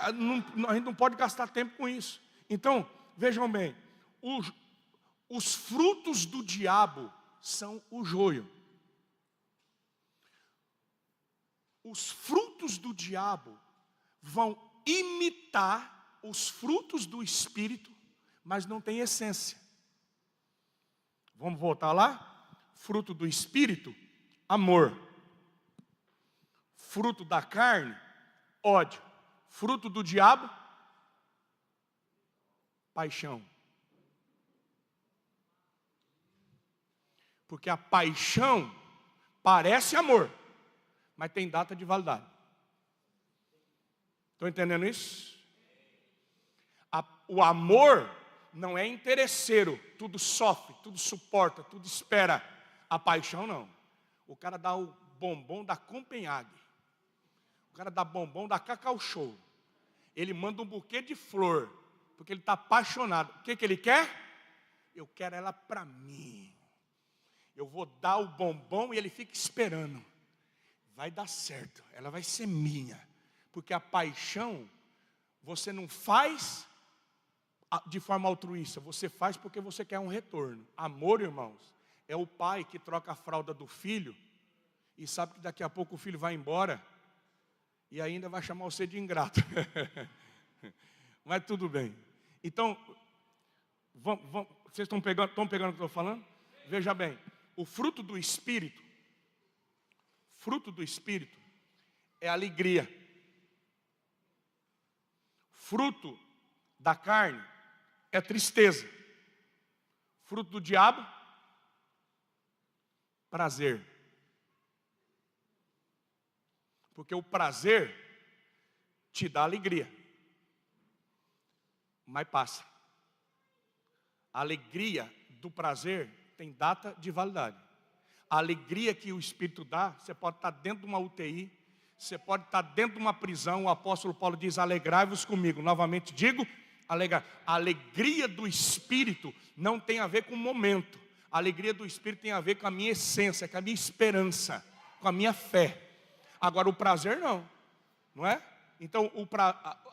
B: A gente não pode gastar tempo com isso. Então, vejam bem, os frutos do diabo são o joio. Os frutos do diabo vão imitar os frutos do Espírito, mas não tem essência. Vamos voltar lá? Fruto do Espírito, amor. Fruto da carne, ódio. Fruto do diabo, paixão. Porque a paixão parece amor, mas tem data de validade. Estão entendendo isso? O amor não é interesseiro, tudo sofre, tudo suporta, tudo espera. A paixão não. O cara dá o bombom da Copenhague. O cara dá bombom da Cacau Show. Ele manda um buquê de flor, porque ele está apaixonado. O que ele quer? Eu quero ela para mim. Eu vou dar o bombom e ele fica esperando. Vai dar certo, ela vai ser minha. Porque a paixão, você não faz de forma altruísta, você faz porque você quer um retorno. Amor, irmãos, é o pai que troca a fralda do filho e sabe que daqui a pouco o filho vai embora e ainda vai chamar você de ingrato. Mas tudo bem. Então, vocês estão pegando o que eu estou falando? Veja bem, o fruto do Espírito é alegria. Fruto da carne é tristeza. Fruto do diabo, prazer. Porque o prazer te dá alegria, mas passa. A alegria do prazer tem data de validade. A alegria que o Espírito dá, você pode estar dentro de uma UTI, você pode estar dentro de uma prisão. O apóstolo Paulo diz: alegrai-vos comigo. Novamente digo, alegrar. A alegria do Espírito não tem a ver com o momento. A alegria do Espírito tem a ver com a minha essência, com a minha esperança, com a minha fé. Agora o prazer não é? Então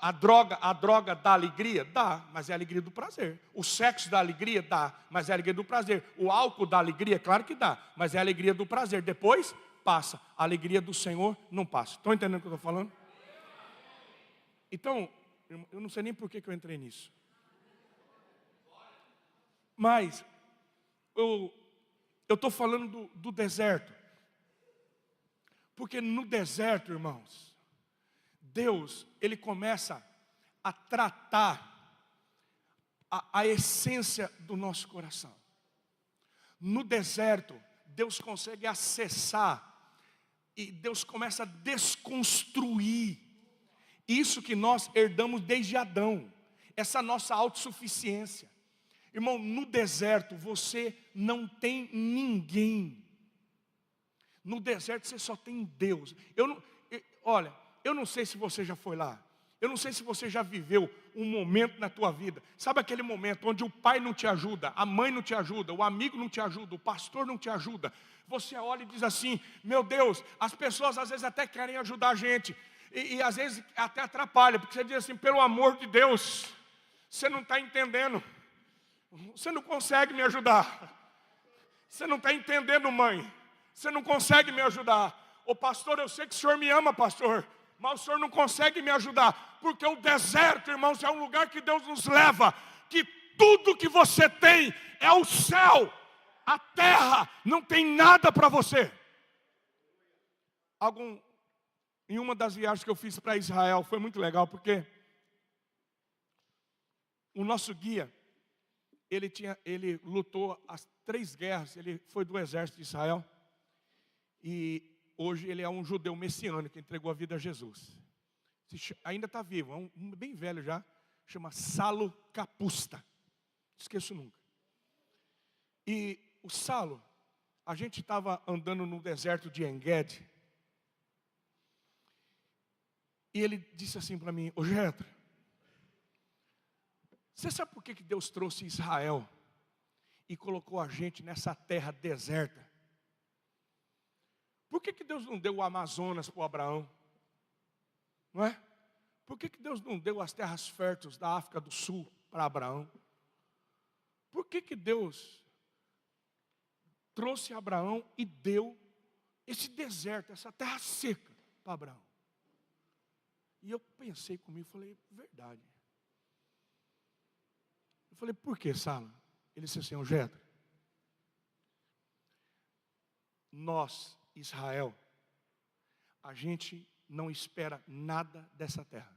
B: a droga dá alegria? Dá, mas é a alegria do prazer. O sexo dá alegria? Dá, mas é a alegria do prazer. O álcool dá alegria? Claro que dá, mas é a alegria do prazer. Depois passa. A alegria do Senhor não passa. Estão entendendo o que eu estou falando? Então, eu não sei nem por que eu entrei nisso. Mas eu estou falando do deserto. Porque no deserto, irmãos, Deus, Ele começa a tratar a essência do nosso coração. No deserto, Deus consegue acessar e Deus começa a desconstruir isso que nós herdamos desde Adão, essa nossa autossuficiência. Irmão, no deserto você não tem ninguém. No deserto você só tem Deus. Olha, eu não sei se você já foi lá. Eu não sei se você já viveu um momento na tua vida. Sabe aquele momento onde o pai não te ajuda, a mãe não te ajuda, o amigo não te ajuda, o pastor não te ajuda. Você olha e diz assim: meu Deus, as pessoas às vezes até querem ajudar a gente. E às vezes até atrapalha, porque você diz assim: pelo amor de Deus, você não está entendendo. Você não consegue me ajudar. Você não está entendendo, mãe. Você não consegue me ajudar. Ô pastor, eu sei que o senhor me ama, pastor, mas o senhor não consegue me ajudar. Porque o deserto, irmãos, é um lugar que Deus nos leva, que tudo que você tem é o céu. A terra não tem nada para você. Em uma das viagens que eu fiz para Israel, foi muito legal, porque o nosso guia, ele lutou as 3 guerras, ele foi do exército de Israel. E hoje ele é um judeu messiânico que entregou a vida a Jesus. Ainda está vivo, é um bem velho já, chama Salo Capusta. Esqueço nunca. E o Salo, a gente estava andando no deserto de Engedi. E ele disse assim para mim: ô Jetro, você sabe por que Deus trouxe Israel e colocou a gente nessa terra deserta? Por que Deus não deu o Amazonas para o Abraão? Não é? Por que Deus não deu as terras férteis da África do Sul para Abraão? Por que Deus trouxe Abraão e deu esse deserto, essa terra seca para Abraão? E eu pensei comigo, falei: verdade. Eu falei: por que, Sala? Ele disse assim: ô Jetro, nós, Israel, a gente não espera nada dessa terra.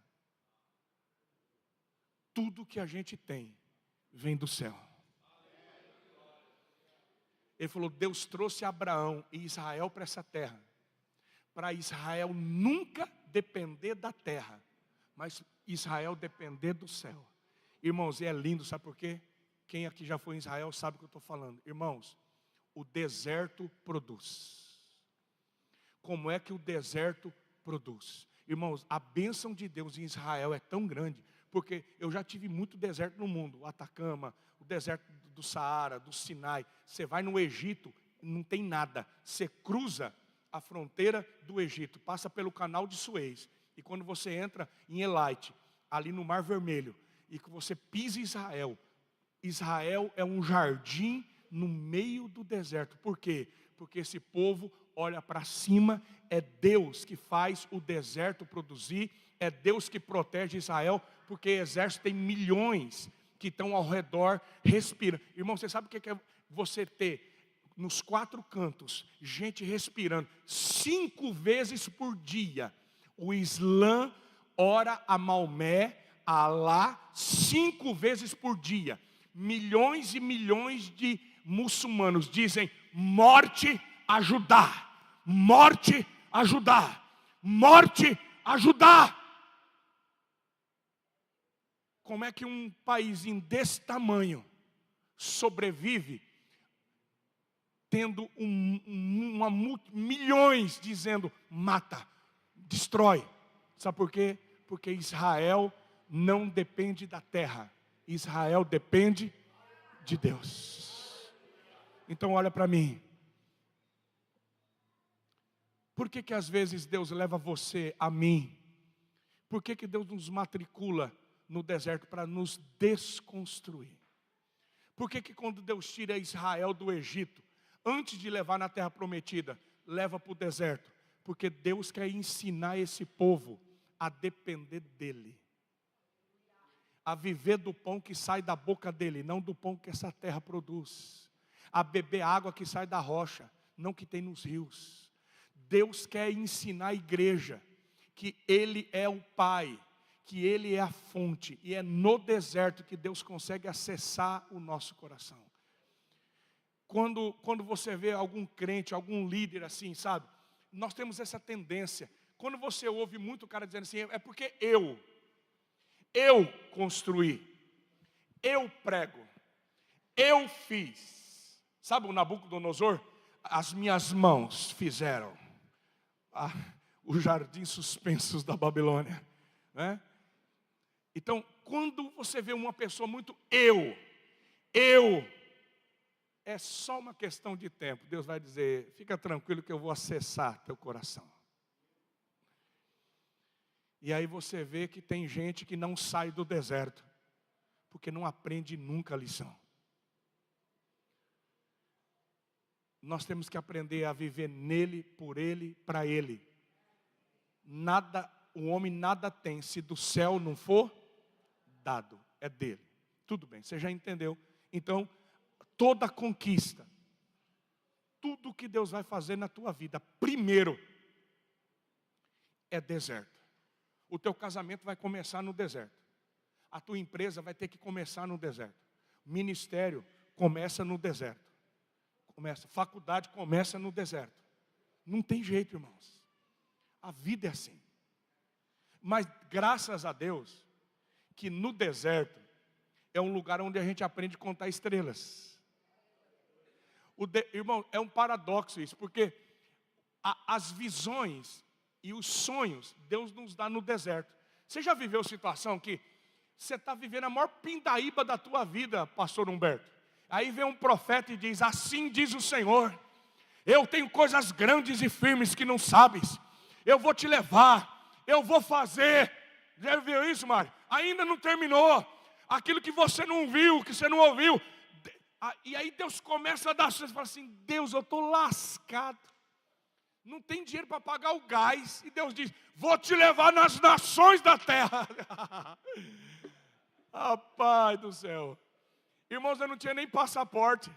B: Tudo que a gente tem vem do céu. Ele falou: Deus trouxe Abraão e Israel para essa terra, para Israel nunca depender da terra, mas Israel depender do céu. Irmãos, e é lindo, sabe por quê? Quem aqui já foi em Israel sabe o que eu estou falando. Irmãos, o deserto produz. Como é que o deserto produz? Irmãos, a bênção de Deus em Israel é tão grande, porque eu já tive muito deserto no mundo, o Atacama, o deserto do Saara, do Sinai. Você vai no Egito, não tem nada. Você cruza a fronteira do Egito, passa pelo canal de Suez, e quando você entra em Elaite, ali no Mar Vermelho, e que você pise Israel. Israel é um jardim no meio do deserto. Por quê? Porque esse povo olha para cima, é Deus que faz o deserto produzir, é Deus que protege Israel, porque exército tem milhões que estão ao redor respirando. Irmão, você sabe o que é você ter nos 4 cantos gente respirando 5 vezes por dia? O Islã ora a Maomé, a Alá, 5 vezes por dia. Milhões e milhões de muçulmanos dizem: morte a Judá, morte a Judá, morte a Judá. Como é que um paísinho desse tamanho sobrevive tendo milhões dizendo mata, destrói? Sabe por quê? Porque Israel não depende da terra, Israel depende de Deus. Então olha para mim. Por que às vezes Deus leva você a mim? Por que Deus nos matricula no deserto? Para nos desconstruir. Por que quando Deus tira Israel do Egito, antes de levar na terra prometida, leva para o deserto? Porque Deus quer ensinar esse povo a depender dEle, a viver do pão que sai da boca dEle, não do pão que essa terra produz, a beber água que sai da rocha, não que tem nos rios. Deus quer ensinar a igreja que Ele é o Pai, que Ele é a fonte, e é no deserto que Deus consegue acessar o nosso coração. Quando você vê algum crente, algum líder assim, sabe? Nós temos essa tendência. Quando você ouve muito o cara dizendo assim, é porque eu construí, eu prego, eu fiz. Sabe o Nabucodonosor? As minhas mãos fizeram os jardins suspensos da Babilônia, né? Então, quando você vê uma pessoa muito é só uma questão de tempo. Deus vai dizer: fica tranquilo que eu vou acessar teu coração. E aí você vê que tem gente que não sai do deserto, porque não aprende nunca a lição. Nós temos que aprender a viver nele, por ele, para ele. O homem nada tem se do céu não for dado, é dele. Tudo bem, você já entendeu? Então, toda conquista, tudo que Deus vai fazer na tua vida, primeiro, é deserto. O teu casamento vai começar no deserto. A tua empresa vai ter que começar no deserto. O ministério começa no deserto. Faculdade começa no deserto. Não tem jeito, irmãos. A vida é assim. Mas graças a Deus que no deserto é um lugar onde a gente aprende a contar estrelas. Irmão, é um paradoxo isso, porque as visões e os sonhos Deus nos dá no deserto. Você já viveu situação que você está vivendo a maior pindaíba da tua vida, pastor Humberto? Aí vem um profeta e diz: assim diz o Senhor, eu tenho coisas grandes e firmes que não sabes, eu vou te levar, eu vou fazer. Já viu isso, Mário? Ainda não terminou. Aquilo que você não viu, que você não ouviu. E aí Deus começa a dar, você fala assim: Deus, eu estou lascado, não tem dinheiro para pagar o gás. E Deus diz: vou te levar nas nações da terra. Pai do céu. Irmãos, eu não tinha nem passaporte,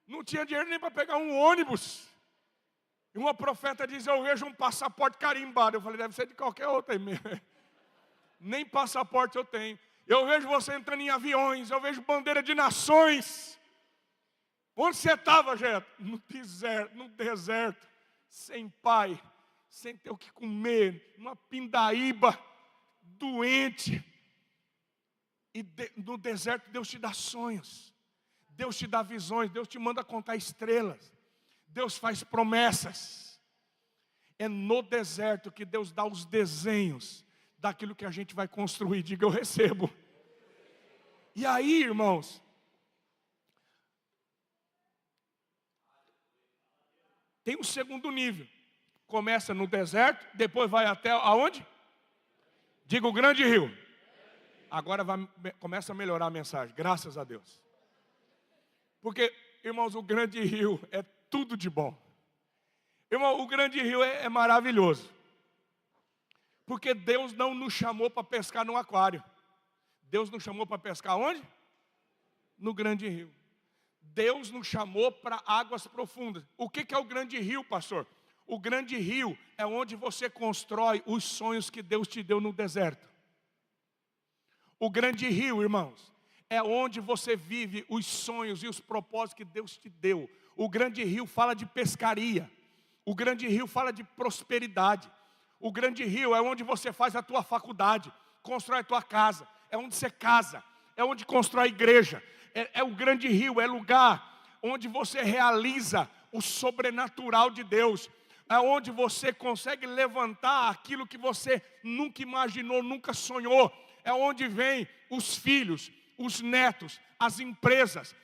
B: não tinha dinheiro nem para pegar um ônibus. E uma profeta diz: eu vejo um passaporte carimbado. Eu falei: deve ser de qualquer outro aí mesmo. Nem passaporte eu tenho. Eu vejo você entrando em aviões, eu vejo bandeira de nações. Onde você estava, Jeto? No deserto, sem pai, sem ter o que comer, numa pindaíba, doente. E no deserto Deus te dá sonhos, Deus te dá visões, Deus te manda contar estrelas, Deus faz promessas. É no deserto que Deus dá os desenhos daquilo que a gente vai construir. Diga: eu recebo. E aí, irmãos, tem um segundo nível. Começa no deserto, depois vai até aonde? Diga: o grande rio. Agora começa a melhorar a mensagem, graças a Deus. Porque, irmãos, o grande rio é tudo de bom. Irmão, o grande rio é maravilhoso. Porque Deus não nos chamou para pescar no aquário. Deus nos chamou para pescar onde? No grande rio. Deus nos chamou para águas profundas. O que é o grande rio, pastor? O grande rio é onde você constrói os sonhos que Deus te deu no deserto. O grande rio, irmãos, é onde você vive os sonhos e os propósitos que Deus te deu. O grande rio fala de pescaria. O grande rio fala de prosperidade. O grande rio é onde você faz a tua faculdade, constrói a tua casa, é onde você casa, é onde constrói a igreja. É o grande rio, é lugar onde você realiza o sobrenatural de Deus. É onde você consegue levantar aquilo que você nunca imaginou, nunca sonhou. É onde vem os filhos, os netos, as empresas.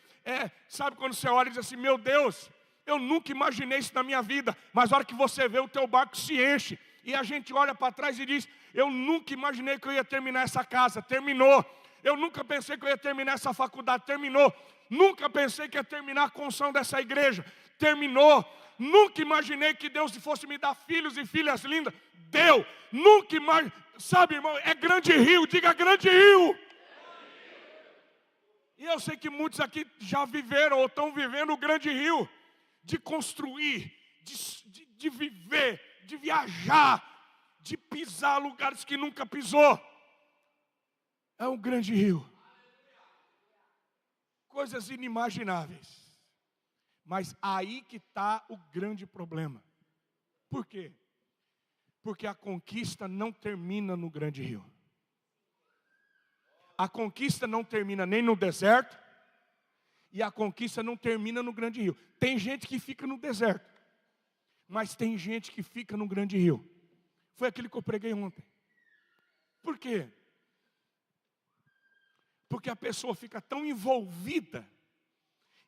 B: Sabe quando você olha e diz assim, meu Deus, eu nunca imaginei isso na minha vida. Mas a hora que você vê, o teu barco se enche. E a gente olha para trás e diz, eu nunca imaginei que eu ia terminar essa casa. Terminou. Eu nunca pensei que eu ia terminar essa faculdade. Terminou. Nunca pensei que ia terminar a construção dessa igreja. Terminou. Nunca imaginei que Deus fosse me dar filhos e filhas lindas. Deu. Nunca imaginei. Sabe, irmão, é grande rio. Diga grande rio. E eu sei que muitos aqui já viveram ou estão vivendo o grande rio. De construir, de viver, de viajar, de pisar lugares que nunca pisou. É um grande rio. Coisas inimagináveis. Mas aí que está o grande problema. Por quê? Porque a conquista não termina no grande rio. A conquista não termina nem no deserto. E a conquista não termina no grande rio. Tem gente que fica no deserto. Mas tem gente que fica no grande rio. Foi aquilo que eu preguei ontem. Por quê? Porque a pessoa fica tão envolvida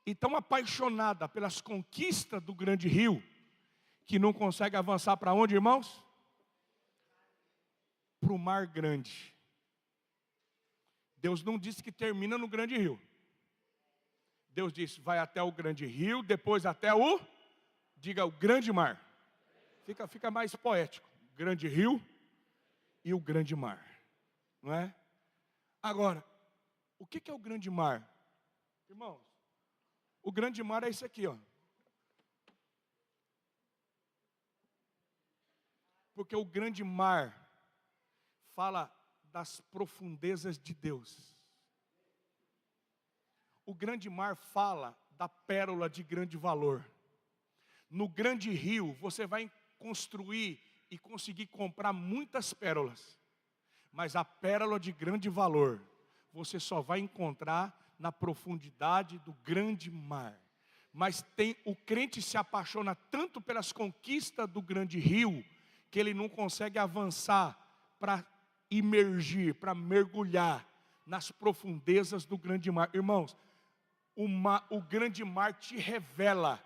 B: e tão apaixonada pelas conquistas do grande rio, que não consegue avançar para onde, irmãos? Para o mar grande. Deus não disse que termina no grande rio. Deus disse, vai até o grande rio, depois até o, diga, o grande mar. Fica mais poético. Grande rio e o grande mar. Não é? Agora, o que é o grande mar? Irmãos, o grande mar é isso aqui, ó. Porque o grande mar fala das profundezas de Deus. O grande mar fala da pérola de grande valor. No grande rio, você vai construir e conseguir comprar muitas pérolas. Mas a pérola de grande valor, você só vai encontrar na profundidade do grande mar. Mas o crente se apaixona tanto pelas conquistas do grande rio, que ele não consegue avançar para imergir, para mergulhar nas profundezas do grande mar. Irmãos, o grande mar te revela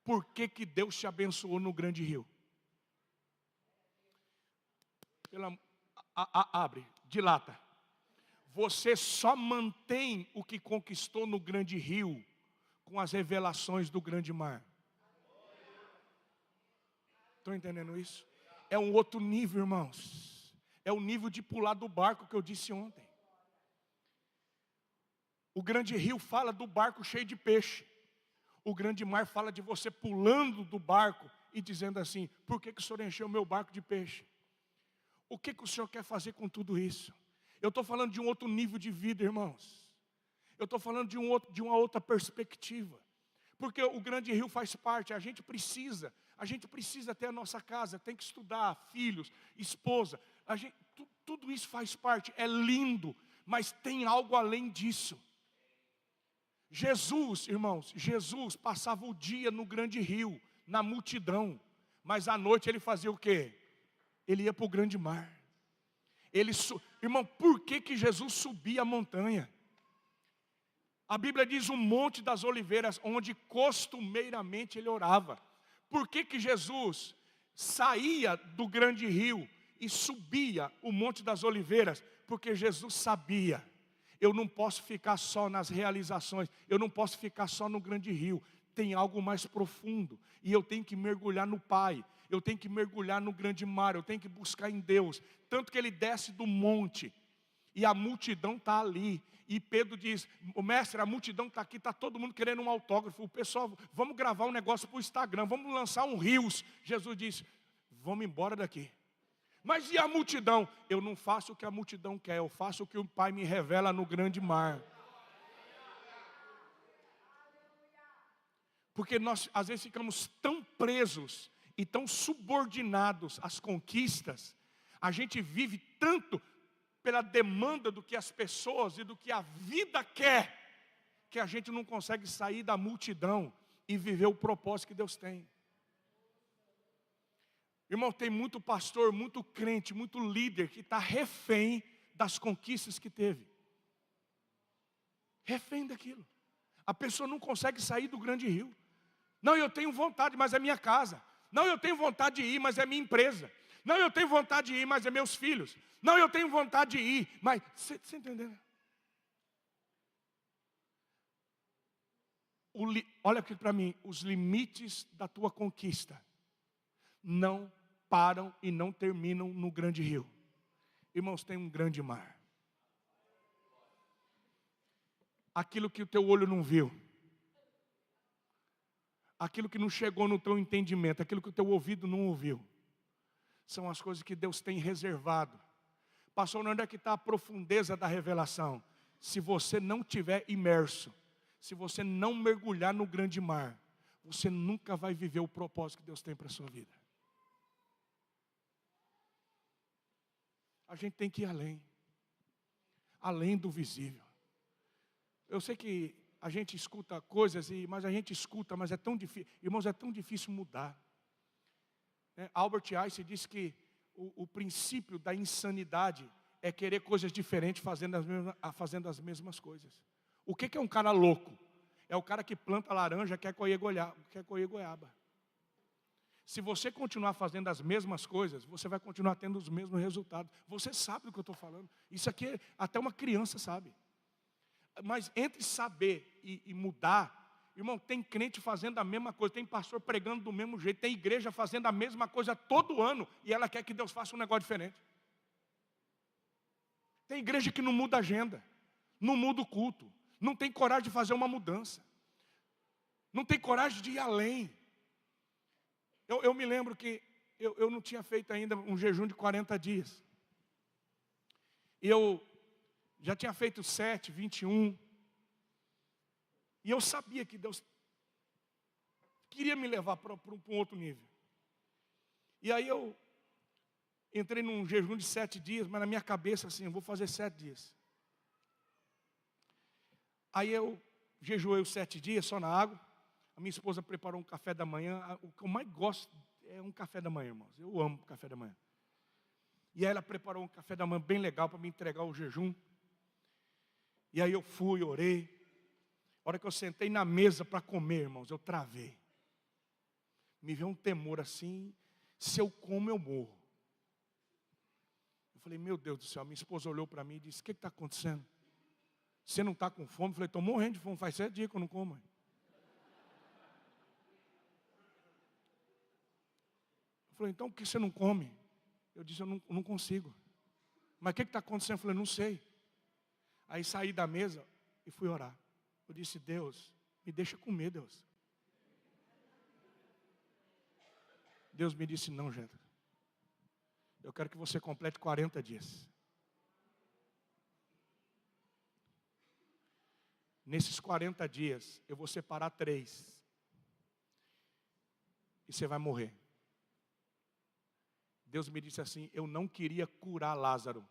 B: por que Deus te abençoou no grande rio. Abre, dilata. Você só mantém o que conquistou no grande rio com as revelações do grande mar. Estão entendendo isso? É um outro nível, irmãos. É o nível de pular do barco que eu disse ontem. O grande rio fala do barco cheio de peixe. O grande mar fala de você pulando do barco e dizendo assim, por que o senhor encheu o meu barco de peixe? O que o senhor quer fazer com tudo isso? Eu estou falando de um outro nível de vida, irmãos. Eu estou falando de uma outra perspectiva. Porque o grande rio faz parte, a gente precisa ter a nossa casa, tem que estudar, filhos, esposa. Tudo isso faz parte, é lindo, mas tem algo além disso. Jesus, irmãos, Jesus passava o dia no grande rio, na multidão. Mas à noite ele fazia o quê? Ele ia para o grande mar. Irmão, por que Jesus subia a montanha? A Bíblia diz o Monte das Oliveiras, onde costumeiramente ele orava. Por que Jesus saía do grande rio e subia o Monte das Oliveiras? Porque Jesus sabia, eu não posso ficar só nas realizações, eu não posso ficar só no grande rio. Tem algo mais profundo, e eu tenho que mergulhar no Pai, eu tenho que mergulhar no grande mar, eu tenho que buscar em Deus. Tanto que ele desce do monte, e a multidão está ali, e Pedro diz: o mestre, a multidão está aqui, está todo mundo querendo um autógrafo, o pessoal, vamos gravar um negócio para o Instagram, vamos lançar um Reels. Jesus disse: vamos embora daqui. Mas e a multidão? Eu não faço o que a multidão quer, eu faço o que o Pai me revela no grande mar. Porque nós às vezes ficamos tão presos e tão subordinados às conquistas, a gente vive tanto pela demanda do que as pessoas e do que a vida quer, que a gente não consegue sair da multidão e viver o propósito que Deus tem. Irmão, tem muito pastor, muito crente, muito líder que está refém das conquistas que teve. Refém daquilo. A pessoa não consegue sair do grande rio. Não, eu tenho vontade, mas é minha casa. Não, eu tenho vontade de ir, mas é minha empresa. Não, eu tenho vontade de ir, mas é meus filhos. Não, eu tenho vontade de ir, mas... Você entendeu? Olha aqui para mim, os limites da tua conquista não param e não terminam no grande rio. Irmãos, tem um grande mar. Aquilo que o teu olho não viu, aquilo que não chegou no teu entendimento, aquilo que o teu ouvido não ouviu, são as coisas que Deus tem reservado. Pastor, onde é que está a profundeza da revelação? Se você não estiver imerso, se você não mergulhar no grande mar, você nunca vai viver o propósito que Deus tem para a sua vida. A gente tem que ir além do visível. Eu sei que a gente escuta coisas, mas é tão difícil, irmãos, é tão difícil mudar. Albert Einstein disse que o princípio da insanidade é querer coisas diferentes fazendo as mesmas coisas. O que é um cara louco? É o cara que planta laranja, quer colher goiaba. Se você continuar fazendo as mesmas coisas, você vai continuar tendo os mesmos resultados. Você sabe do que eu estou falando. Isso aqui até uma criança sabe. Mas entre saber e mudar, irmão, tem crente fazendo a mesma coisa, tem pastor pregando do mesmo jeito, tem igreja fazendo a mesma coisa todo ano, e ela quer que Deus faça um negócio diferente. Tem igreja que não muda a agenda, não muda o culto, não tem coragem de fazer uma mudança, não tem coragem de ir além. Eu me lembro que eu não tinha feito ainda um jejum de 40 dias. E eu já tinha feito 7, 21. E eu sabia que Deus queria me levar para um outro nível. E aí eu entrei num jejum de 7 dias, mas na minha cabeça assim, eu vou fazer 7 dias. Aí eu jejuei os 7 dias só na água. A minha esposa preparou um café da manhã. O que eu mais gosto é um café da manhã, irmãos. Eu amo café da manhã. E aí ela preparou um café da manhã bem legal para me entregar o jejum. E aí eu fui, orei. A hora que eu sentei na mesa para comer, irmãos, eu travei. Me veio um temor assim, se eu como, eu morro. Eu falei, meu Deus do céu, minha esposa olhou para mim e disse, o que está acontecendo? Você não está com fome? Eu falei, estou morrendo de fome, faz 7 dias que eu não como. Eu falei, então por que você não come? Eu disse, eu não consigo. Mas o que está acontecendo? Eu falei, não sei. Aí saí da mesa e fui orar. Eu disse, Deus, me deixa comer, Deus. Deus me disse, não, Jéssica. Eu quero que você complete 40 dias. Nesses 40 dias, eu vou separar 3. E você vai morrer. Deus me disse assim, eu não queria curar Lázaro.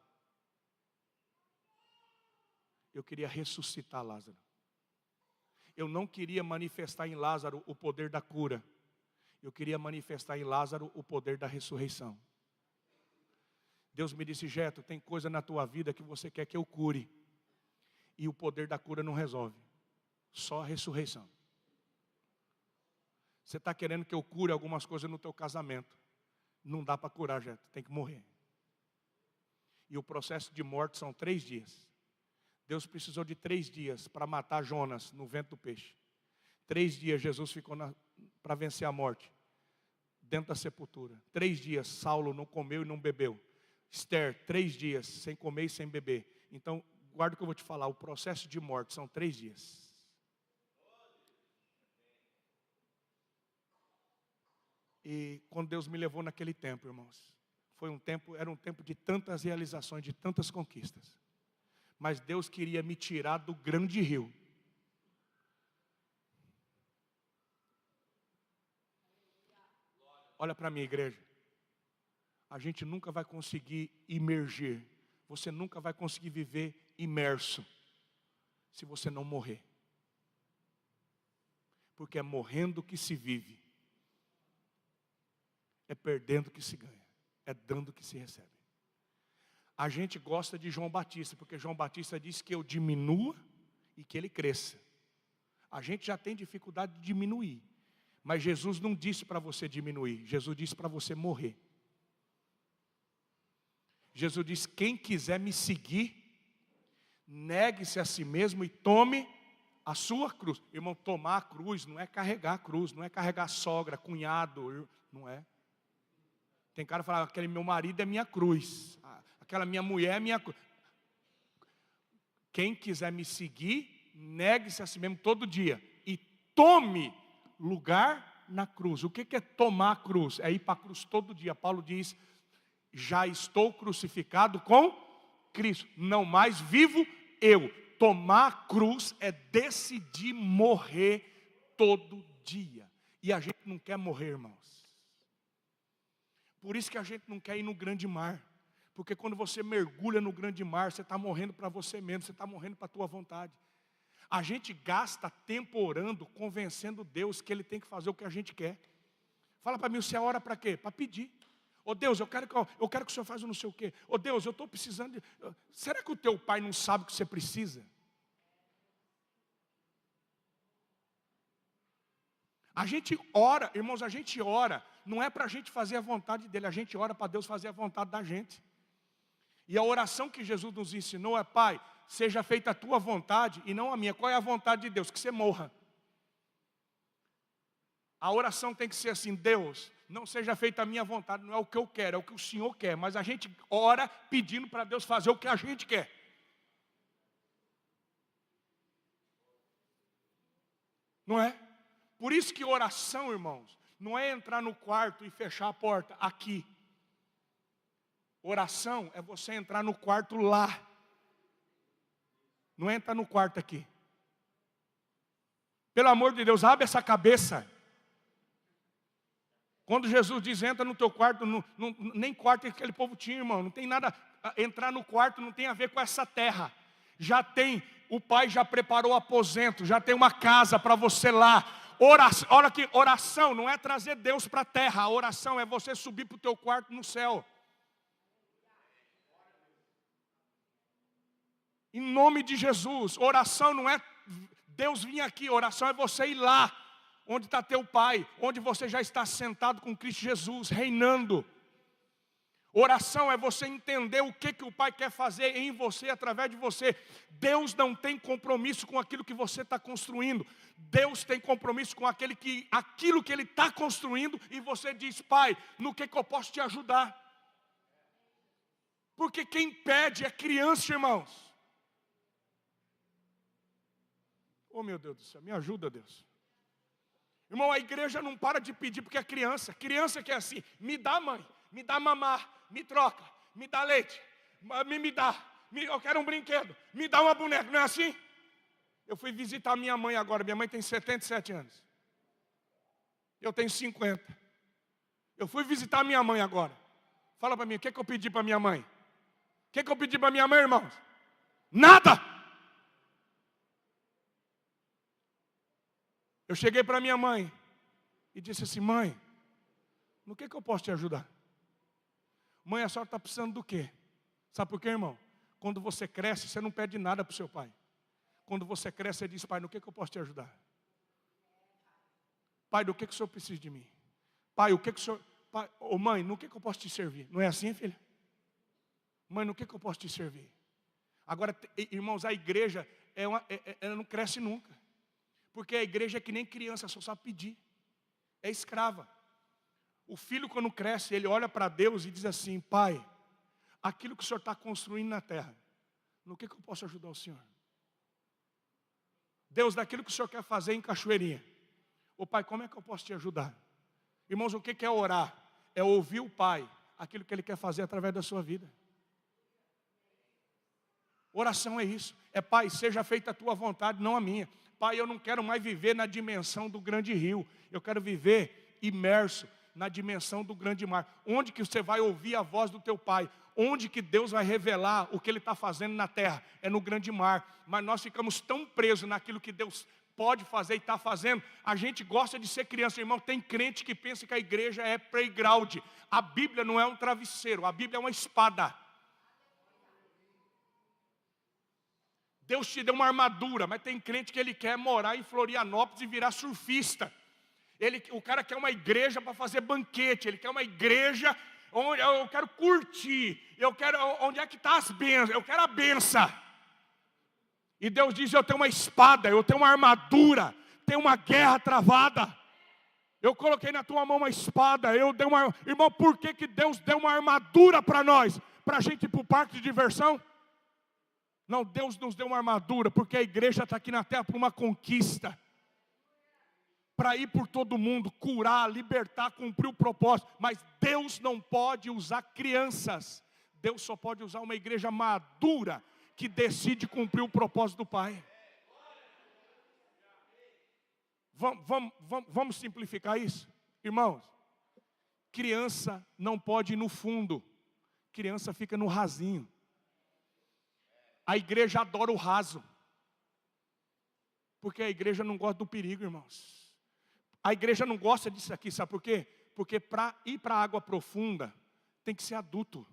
B: Eu queria ressuscitar Lázaro. Eu não queria manifestar em Lázaro o poder da cura. Eu queria manifestar em Lázaro o poder da ressurreição. Deus me disse, Jeto, tem coisa na tua vida que você quer que eu cure. E o poder da cura não resolve. Só a ressurreição. Você está querendo que eu cure algumas coisas no teu casamento. Não dá para curar, Jeto, tem que morrer. E o processo de morte são 3 dias. Deus precisou de 3 dias para matar Jonas no ventre do peixe. 3 dias Jesus ficou para vencer a morte, dentro da sepultura. 3 dias Saulo não comeu e não bebeu. Esther, 3 dias sem comer e sem beber. Então, guarda o que eu vou te falar, o processo de morte são 3 dias. E quando Deus me levou naquele tempo, irmãos, era um tempo de tantas realizações, de tantas conquistas. Mas Deus queria me tirar do grande rio. Olha para mim, igreja. A gente nunca vai conseguir imergir. Você nunca vai conseguir viver imerso se você não morrer. Porque é morrendo que se vive. É perdendo que se ganha. É dando que se recebe. A gente gosta de João Batista, porque João Batista disse que eu diminua e que ele cresça. A gente já tem dificuldade de diminuir. Mas Jesus não disse para você diminuir. Jesus disse para você morrer. Jesus disse, quem quiser me seguir, negue-se a si mesmo e tome a sua cruz. Irmão, tomar a cruz não é carregar a cruz, não é carregar sogra, cunhado, não é. Tem cara que fala, aquele meu marido é minha cruz, aquela minha mulher é minha cruz. Quem quiser me seguir, negue-se a si mesmo todo dia e tome lugar na cruz. O que é tomar a cruz? É ir para a cruz todo dia. Paulo diz, já estou crucificado com Cristo, não mais vivo eu. Tomar a cruz é decidir morrer todo dia. E a gente não quer morrer, irmãos. Por isso que a gente não quer ir no grande mar. Porque quando você mergulha no grande mar, você está morrendo para você mesmo, você está morrendo para a tua vontade. A gente gasta tempo orando, convencendo Deus que Ele tem que fazer o que a gente quer. Fala para mim, você ora para quê? Para pedir. Ô Deus, eu quero que o Senhor faça não sei o quê. Ô Deus, eu estou precisando de... Será que o teu pai não sabe o que você precisa? A gente ora, irmãos, a gente ora, não é para a gente fazer a vontade dEle, a gente ora para Deus fazer a vontade da gente. E a oração que Jesus nos ensinou é, Pai, seja feita a tua vontade e não a minha. Qual é a vontade de Deus? Que você morra. A oração tem que ser assim, Deus, não seja feita a minha vontade, não é o que eu quero, é o que o Senhor quer. Mas a gente ora pedindo para Deus fazer o que a gente quer. Não é? Por isso que oração, irmãos, não é entrar no quarto e fechar a porta aqui. Oração é você entrar no quarto lá. Não entra no quarto aqui. Pelo amor de Deus, abre essa cabeça. Quando Jesus diz, entra no teu quarto, nem quarto aquele povo tinha, irmão. Não tem nada, entrar no quarto não tem a ver com essa terra. Já tem, o Pai já preparou aposento, já tem uma casa para você lá. Oração, olha aqui, oração não é trazer Deus para a terra. A oração é você subir para o teu quarto no céu. Em nome de Jesus, oração não é Deus vir aqui, oração é você ir lá, onde está teu Pai, onde você já está sentado com Cristo Jesus, reinando. Oração é você entender o que o Pai quer fazer em você, através de você. Deus não tem compromisso com aquilo que você está construindo. Deus tem compromisso com aquilo que Ele está construindo. E você diz, Pai, no que eu posso te ajudar? Porque quem pede é criança, irmãos. Oh meu Deus do céu, me ajuda, Deus. Irmão, a igreja não para de pedir porque é criança. Criança que é assim, me dá, mãe, me dá mamar, me troca, me dá leite, me dá, eu quero um brinquedo, me dá uma boneca, não é assim? Eu fui visitar minha mãe agora, minha mãe tem 77 anos. Eu tenho 50. Eu fui visitar minha mãe agora. Fala para mim, o que eu pedi para minha mãe? O que eu pedi para minha mãe, irmãos? Nada! Eu cheguei para minha mãe e disse assim, mãe, no que eu posso te ajudar? Mãe, a senhora está precisando do quê? Sabe por quê, irmão? Quando você cresce, você não pede nada para o seu pai. Quando você cresce, você diz, pai, no que eu posso te ajudar? Pai, do que o senhor precisa de mim? Pai, o que o senhor... Pai, mãe, no que eu posso te servir? Não é assim, filha? Mãe, no que eu posso te servir? Agora, irmãos, a igreja, ela não cresce nunca. Porque a igreja é que nem criança, só sabe pedir. É escrava. O filho, quando cresce, ele olha para Deus e diz assim: Pai, aquilo que o Senhor está construindo na terra, no que eu posso ajudar o Senhor? Deus, daquilo que o Senhor quer fazer em Cachoeirinha, ô Pai, como é que eu posso te ajudar? Irmãos, o que é orar? É ouvir o Pai, aquilo que Ele quer fazer através da sua vida. Oração é isso, é Pai, seja feita a tua vontade, não a minha. Pai, eu não quero mais viver na dimensão do grande rio, eu quero viver imerso na dimensão do grande mar. Onde que você vai ouvir a voz do teu Pai? Onde que Deus vai revelar o que Ele está fazendo na terra? É no grande mar. Mas nós ficamos tão presos naquilo que Deus pode fazer e está fazendo. A gente gosta de ser criança, irmão. Tem crente que pensa que a igreja é playground. A Bíblia não é um travesseiro, a Bíblia é uma espada. Deus te deu uma armadura, mas tem crente que ele quer morar em Florianópolis e virar surfista. O cara quer uma igreja para fazer banquete, ele quer uma igreja onde eu quero curtir, onde é que está as bênçãos, eu quero a benção. E Deus diz: eu tenho uma espada, eu tenho uma armadura, tenho uma guerra travada. Eu coloquei na tua mão uma espada, Irmão, por que Deus deu uma armadura para nós? Para a gente ir para o parque de diversão? Não, Deus nos deu uma armadura, porque a igreja está aqui na terra para uma conquista. Para ir por todo mundo, curar, libertar, cumprir o propósito. Mas Deus não pode usar crianças. Deus só pode usar uma igreja madura, que decide cumprir o propósito do Pai. Vamos simplificar isso? Irmãos, criança não pode ir no fundo. Criança fica no rasinho. A igreja adora o raso. Porque a igreja não gosta do perigo, irmãos. A igreja não gosta disso aqui, sabe por quê? Porque para ir para a água profunda, tem que ser adulto.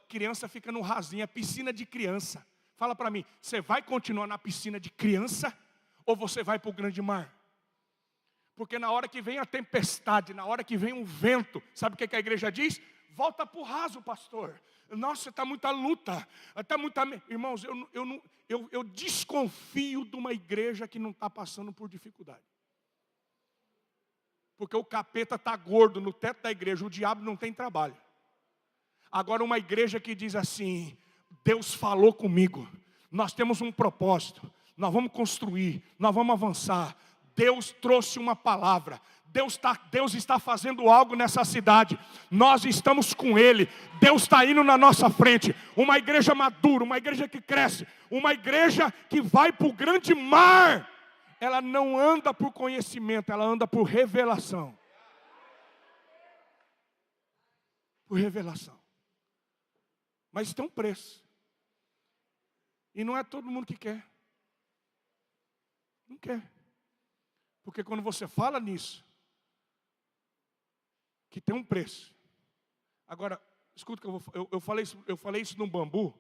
B: Criança fica no rasinho, é piscina de criança. Fala para mim, você vai continuar na piscina de criança? Ou você vai para o grande mar? Porque na hora que vem a tempestade, na hora que vem o vento, sabe o que a igreja diz? Volta para o raso, pastor. Nossa, está muita luta. Irmãos, eu desconfio de uma igreja que não está passando por dificuldade. Porque o capeta está gordo no teto da igreja, o diabo não tem trabalho. Agora uma igreja que diz assim: Deus falou comigo, nós temos um propósito, nós vamos construir, nós vamos avançar. Deus trouxe uma palavra. Deus está fazendo algo nessa cidade. Nós estamos com Ele. Deus está indo na nossa frente. Uma igreja madura, uma igreja que cresce, uma igreja que vai para o grande mar. Ela não anda por conhecimento, ela anda por revelação. Por revelação. Mas tem um preço. E não é todo mundo que quer. Não quer. Porque quando você fala nisso, que tem um preço. Agora, escuta que eu falei isso no bambu,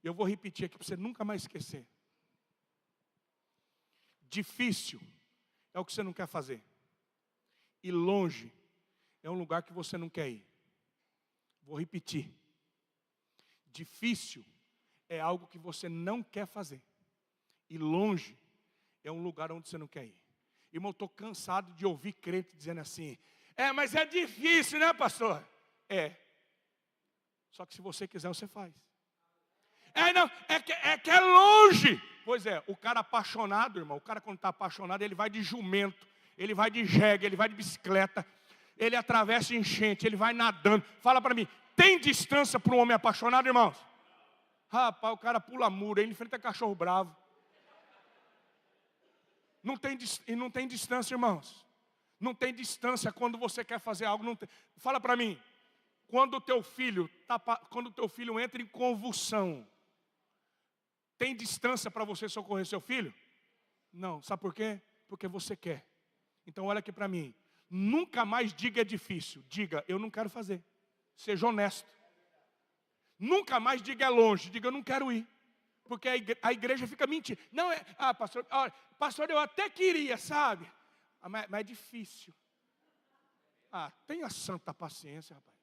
B: e eu vou repetir aqui para você nunca mais esquecer. Difícil é o que você não quer fazer. E longe é um lugar que você não quer ir. Vou repetir. Difícil é algo que você não quer fazer. E longe é um lugar onde você não quer ir. Irmão, eu estou cansado de ouvir crente dizendo assim: mas é difícil, né, pastor? É. Só que se você quiser, você faz. É que é longe. Pois é, o cara apaixonado, irmão, o cara quando está apaixonado, ele vai de jumento, ele vai de jegue, ele vai de bicicleta, ele atravessa enchente, ele vai nadando. Fala para mim, tem distância para um homem apaixonado, irmãos? Rapaz, o cara pula muro, ele enfrenta cachorro bravo. Não tem distância, irmãos. Não tem distância quando você quer fazer algo. Não tem. Fala para mim, quando o teu filho entra em convulsão, tem distância para você socorrer seu filho? Não, sabe por quê? Porque você quer. Então olha aqui para mim, nunca mais diga é difícil, diga eu não quero fazer. Seja honesto. Nunca mais diga é longe, diga eu não quero ir. Porque a igreja fica mentindo. Não é, pastor, eu até queria, sabe? Mas é difícil. Tenha santa paciência, rapaz.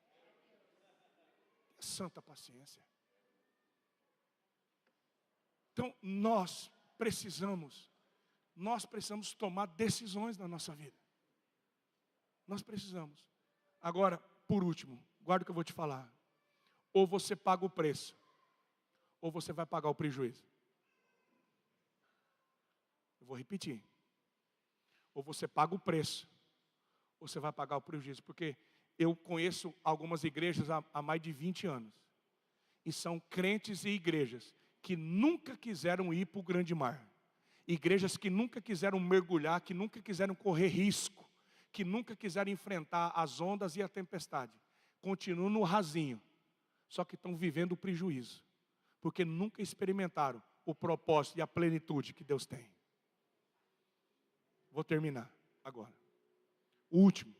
B: Santa paciência. Então, nós precisamos tomar decisões na nossa vida. Nós precisamos. Agora, por último, guarda o que eu vou te falar. Ou você paga o preço, ou você vai pagar o prejuízo. Eu vou repetir. Ou você paga o preço, ou você vai pagar o prejuízo. Porque eu conheço algumas igrejas há mais de 20 anos. E são crentes e igrejas que nunca quiseram ir para o grande mar. Igrejas que nunca quiseram mergulhar, que nunca quiseram correr risco, que nunca quiseram enfrentar as ondas e a tempestade. Continuam no rasinho, só que estão vivendo o prejuízo. Porque nunca experimentaram o propósito e a plenitude que Deus tem. Vou terminar agora. O último.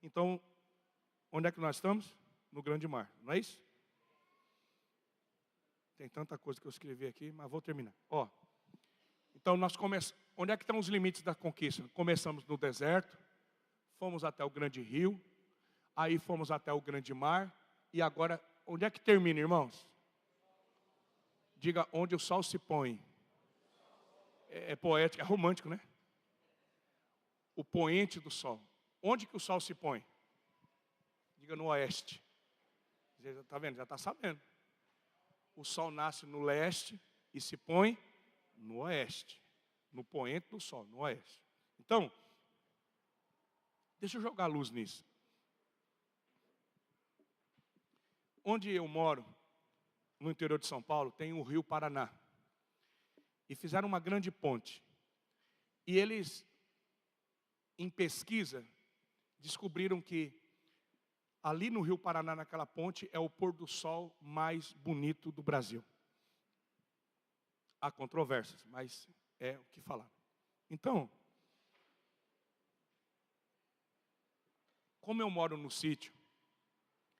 B: Então, onde é que nós estamos? No grande mar, não é isso? Tem tanta coisa que eu escrevi aqui, mas vou terminar. Então nós começamos. Onde é que estão os limites da conquista? Começamos no deserto, fomos até o grande rio, aí fomos até o grande mar, e agora, onde é que termina, irmãos? Diga, onde o sol se põe. É poético, é romântico, né? O poente do sol. Onde que o sol se põe? Diga, no oeste. Está vendo? Já está sabendo. O sol nasce no leste e se põe no oeste. No poente do sol, no oeste. Então, deixa eu jogar luz nisso. Onde eu moro, no interior de São Paulo, tem o Rio Paraná. E fizeram uma grande ponte. E eles, em pesquisa, descobriram que ali no Rio Paraná, naquela ponte, é o pôr do sol mais bonito do Brasil. Há controvérsias, mas é o que falaram. Então, como eu moro no sítio,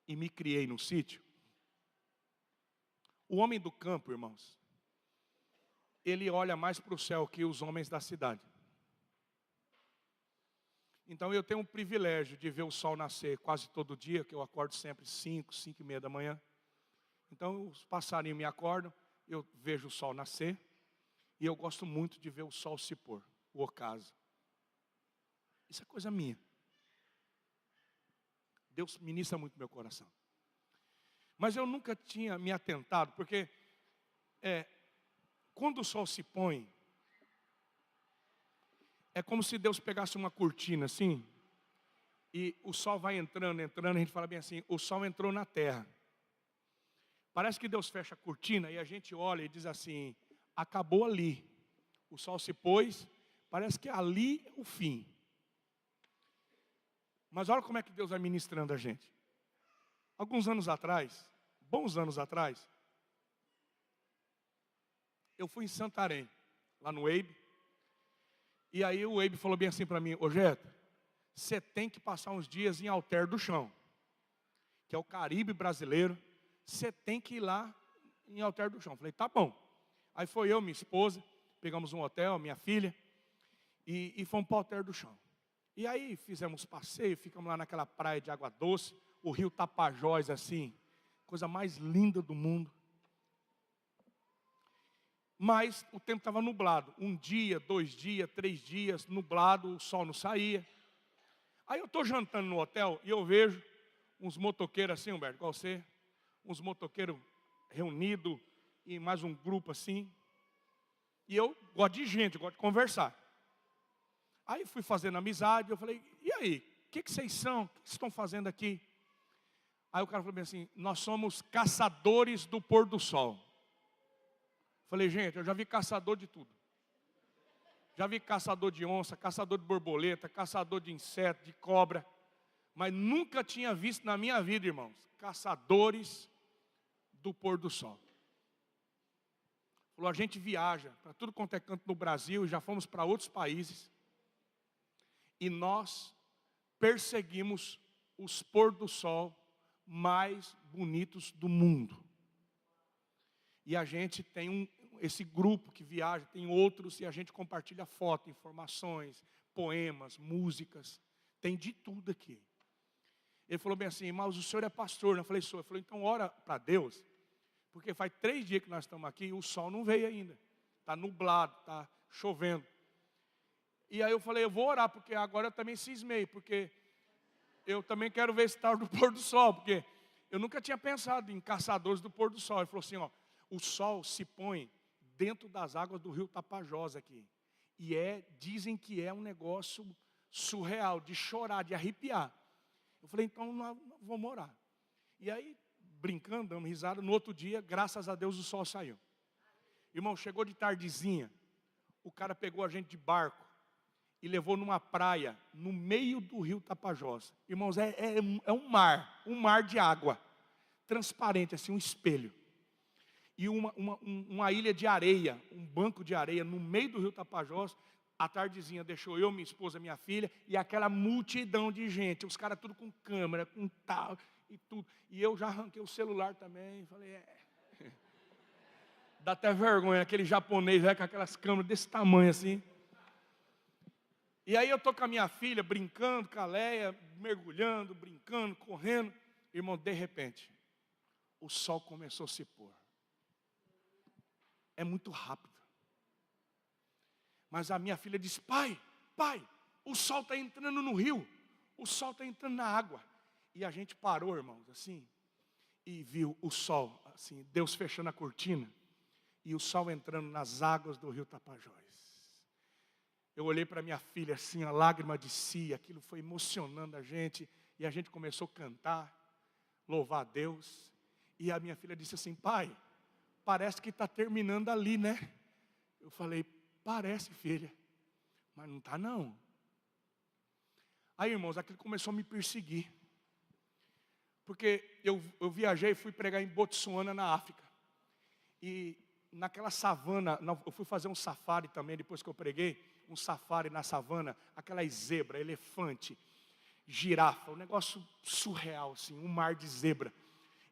B: e me criei no sítio, o homem do campo, irmãos, ele olha mais para o céu que os homens da cidade. Então eu tenho o privilégio de ver o sol nascer quase todo dia, que eu acordo sempre 5h30 da manhã. Então os passarinhos me acordam, eu vejo o sol nascer, e eu gosto muito de ver o sol se pôr, o ocaso. Isso é coisa minha. Deus ministra muito meu coração. Mas eu nunca tinha me atentado, porque quando o sol se põe, é como se Deus pegasse uma cortina assim, e o sol vai entrando, a gente fala bem assim, o sol entrou na terra. Parece que Deus fecha a cortina e a gente olha e diz assim, acabou ali. O sol se pôs, parece que ali é o fim. Mas olha como é que Deus vai ministrando a gente. Alguns anos atrás, bons anos atrás, eu fui em Santarém, lá no EIB. E aí o EIB falou bem assim para mim, ô Jeto, você tem que passar uns dias em Alter do Chão, que é o Caribe brasileiro, você tem que ir lá em Alter do Chão. Falei, tá bom. Aí foi eu, minha esposa, pegamos um hotel, minha filha, e fomos para Alter do Chão. E aí fizemos passeio, ficamos lá naquela praia de água doce, o rio Tapajós assim, coisa mais linda do mundo. Mas o tempo estava nublado, 1 dia, 2 dias, 3 dias, nublado, o sol não saía. Aí eu estou jantando no hotel e eu vejo uns motoqueiros assim, Humberto, igual você, uns motoqueiros reunidos e mais um grupo assim. E eu gosto de gente, eu gosto de conversar. Aí fui fazendo amizade, eu falei, e aí, o que vocês são? O que vocês estão fazendo aqui? Aí o cara falou bem assim, nós somos caçadores do pôr do sol. Falei, gente, eu já vi caçador de tudo. Já vi caçador de onça, caçador de borboleta, caçador de inseto, de cobra. Mas nunca tinha visto na minha vida, irmãos, caçadores do pôr do sol. Falou, a gente viaja para tudo quanto é canto no Brasil, e já fomos para outros países. E nós perseguimos os pôr do sol mais bonitos do mundo. E a gente tem esse grupo que viaja, tem outros, e a gente compartilha foto, informações, poemas, músicas, tem de tudo aqui. Ele falou bem assim, mas o senhor é pastor, né? Eu falei, sou. Ele falou, então ora para Deus, Porque faz 3 dias que nós estamos aqui e o sol não veio ainda. Está nublado, está chovendo. E aí eu falei, eu vou orar, porque agora eu também cismei, porque eu também quero ver esse tal do pôr do sol, porque eu nunca tinha pensado em caçadores do pôr do sol. Ele falou assim, ó, o sol se põe dentro das águas do rio Tapajós aqui. E dizem que é um negócio surreal, de chorar, de arrepiar. Eu falei, então nós vamos orar. E aí, brincando, dando risada, no outro dia, graças a Deus, o sol saiu. Irmão, chegou de tardezinha, o cara pegou a gente de barco e levou numa praia, no meio do rio Tapajós. Irmãos, é um mar de água, transparente, assim, um espelho. E uma ilha de areia, um banco de areia, no meio do rio Tapajós. À tardezinha deixou eu, minha esposa, minha filha, e aquela multidão de gente, os caras tudo com câmera, com tal, e tudo. E eu já arranquei o celular também, falei, dá até vergonha, aquele japonês com aquelas câmeras desse tamanho assim. E aí eu estou com a minha filha, brincando com a Leia, mergulhando, brincando, correndo. Irmão, de repente, o sol começou a se pôr. É muito rápido. Mas a minha filha disse, pai, o sol está entrando no rio, o sol está entrando na água. E a gente parou, irmãos, assim, e viu o sol, assim, Deus fechando a cortina, e o sol entrando nas águas do rio Tapajós. Eu olhei para minha filha assim, a lágrima descia, aquilo foi emocionando a gente, e a gente começou a cantar, louvar a Deus. E a minha filha disse assim, pai, parece que está terminando ali, né? Eu falei, parece, filha, mas não está não. Aí, irmãos, aquilo começou a me perseguir. Porque eu viajei e fui pregar em Botsuana, na África. E naquela savana, eu fui fazer um safari também, depois que eu preguei, um safari na savana, aquelas zebra, elefante, girafa, um negócio surreal, assim, um mar de zebra.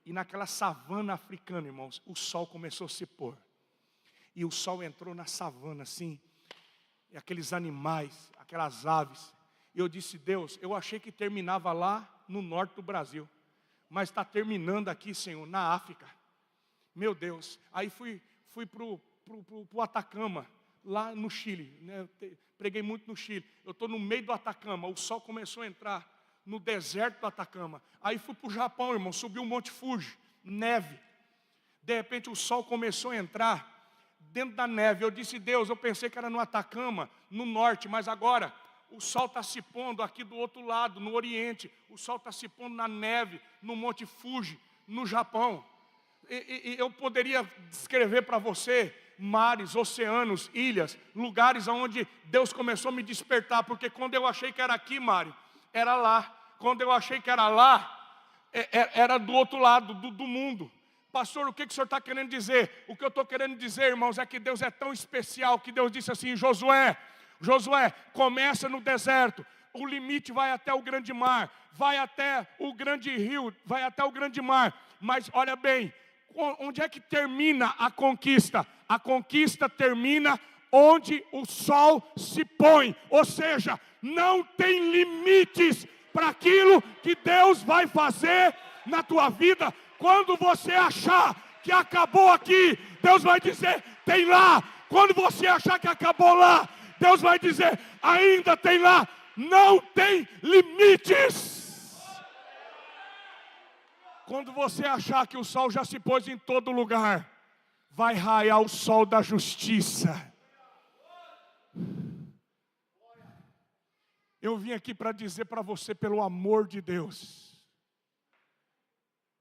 B: E naquela savana africana, irmãos, o sol começou a se pôr. E o sol entrou na savana, assim, e aqueles animais, aquelas aves. E eu disse, Deus, eu achei que terminava lá no norte do Brasil, mas está terminando aqui, Senhor, na África. Meu Deus. Aí fui pro Atacama, lá no Chile, né? Preguei muito no Chile. Eu estou no meio do Atacama, o sol começou a entrar no deserto do Atacama. Aí fui para o Japão, irmão, subi o Monte Fuji, neve. De repente o sol começou a entrar dentro da neve. Eu disse, Deus, eu pensei que era no Atacama, no norte, mas agora o sol está se pondo aqui do outro lado, no Oriente. O sol está se pondo na neve, no Monte Fuji, no Japão. E eu poderia descrever para você mares, oceanos, ilhas, lugares onde Deus começou a me despertar. Porque quando eu achei que era aqui, Mário, era lá. Quando eu achei que era lá, era do outro lado do mundo. Pastor, o que o senhor está querendo dizer? O que eu estou querendo dizer, irmãos, é que Deus é tão especial que Deus disse assim, Josué, começa no deserto, o limite vai até o grande mar, vai até o grande rio, vai até o grande mar. Mas olha bem, onde é que termina a conquista? A conquista termina onde o sol se põe. Ou seja, não tem limites para aquilo que Deus vai fazer na tua vida. Quando você achar que acabou aqui, Deus vai dizer, tem lá. Quando você achar que acabou lá, Deus vai dizer, ainda tem lá. Não tem limites. Quando você achar que o sol já se pôs em todo lugar, vai raiar o sol da justiça. Eu vim aqui para dizer para você, pelo amor de Deus.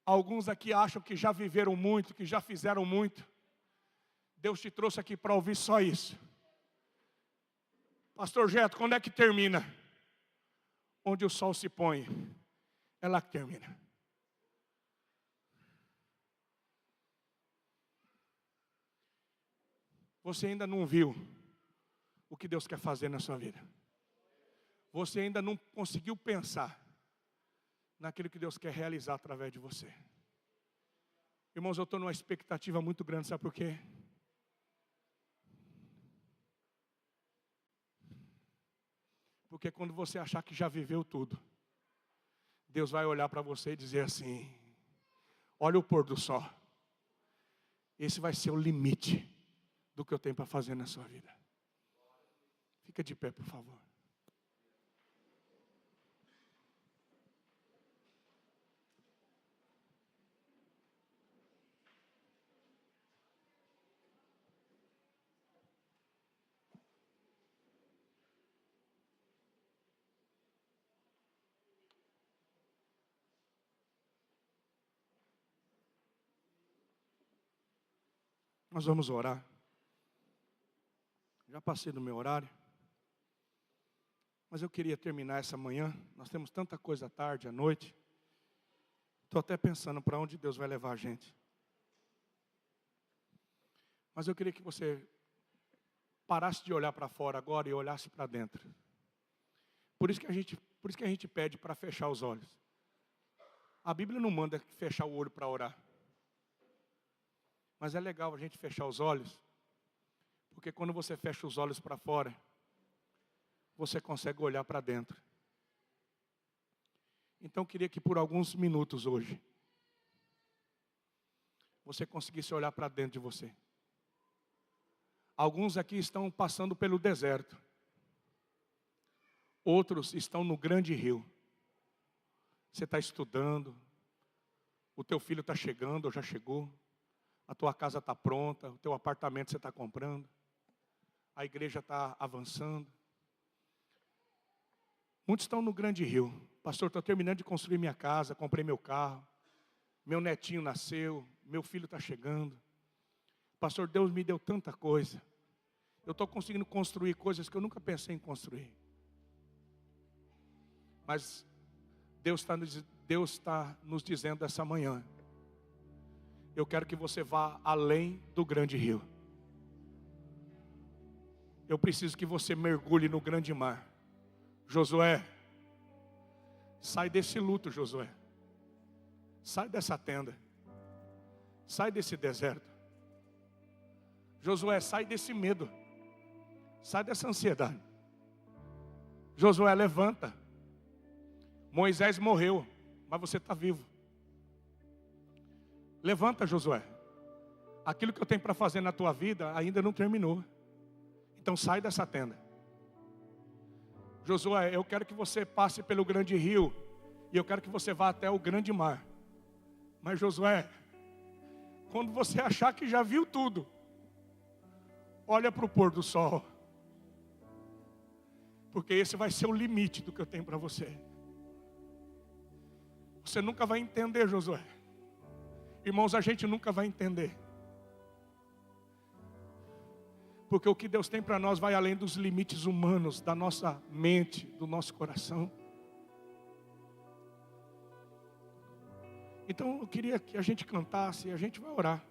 B: Alguns aqui acham que já viveram muito, que já fizeram muito. Deus te trouxe aqui para ouvir só isso. Pastor Jeto, quando é que termina? Onde o sol se põe, é lá que termina. Você ainda não viu o que Deus quer fazer na sua vida. Você ainda não conseguiu pensar naquilo que Deus quer realizar através de você. Irmãos, eu estou numa expectativa muito grande, sabe por quê? Porque quando você achar que já viveu tudo, Deus vai olhar para você e dizer assim, olha o pôr do sol. esse vai ser o limite do que eu tenho para fazer na sua vida. Fica de pé, por favor. Nós vamos orar. Já passei do meu horário. Mas eu queria terminar essa manhã. Nós temos tanta coisa à tarde, à noite. Estou até pensando para onde Deus vai levar a gente. Mas eu queria que você parasse de olhar para fora agora e olhasse para dentro. Por isso que a gente pede para fechar os olhos. A Bíblia não manda fechar o olho para orar. Mas é legal a gente fechar os olhos, porque quando você fecha os olhos para fora, você consegue olhar para dentro. Então eu queria que por alguns minutos hoje, você conseguisse olhar para dentro de você. Alguns aqui estão passando pelo deserto. Outros estão no grande rio. Você está estudando, o teu filho está chegando ou já chegou. A tua casa está pronta, o teu apartamento você está comprando, a igreja está avançando. Muitos estão no grande rio. Pastor, estou terminando de construir minha casa, comprei meu carro, meu netinho nasceu, meu filho está chegando. Pastor, Deus me deu tanta coisa. Eu estou conseguindo construir coisas que eu nunca pensei em construir. Mas Deus está nos dizendo essa manhã, eu quero que você vá além do grande rio. Eu preciso que você mergulhe no grande mar. Josué, sai desse luto, Josué. Sai dessa tenda. Sai desse deserto. Josué, sai desse medo. Sai dessa ansiedade. Josué, levanta. Moisés morreu, mas você está vivo. Levanta, Josué. Aquilo que eu tenho para fazer na tua vida ainda não terminou. Então sai dessa tenda. Josué, eu quero que você passe pelo grande rio. E eu quero que você vá até o grande mar. Mas Josué, quando você achar que já viu tudo, olha para o pôr do sol. Porque esse vai ser o limite do que eu tenho para você. Você nunca vai entender, Josué. Irmãos, a gente nunca vai entender. Porque o que Deus tem para nós vai além dos limites humanos, da nossa mente, do nosso coração. Então eu queria que a gente cantasse e a gente vai orar.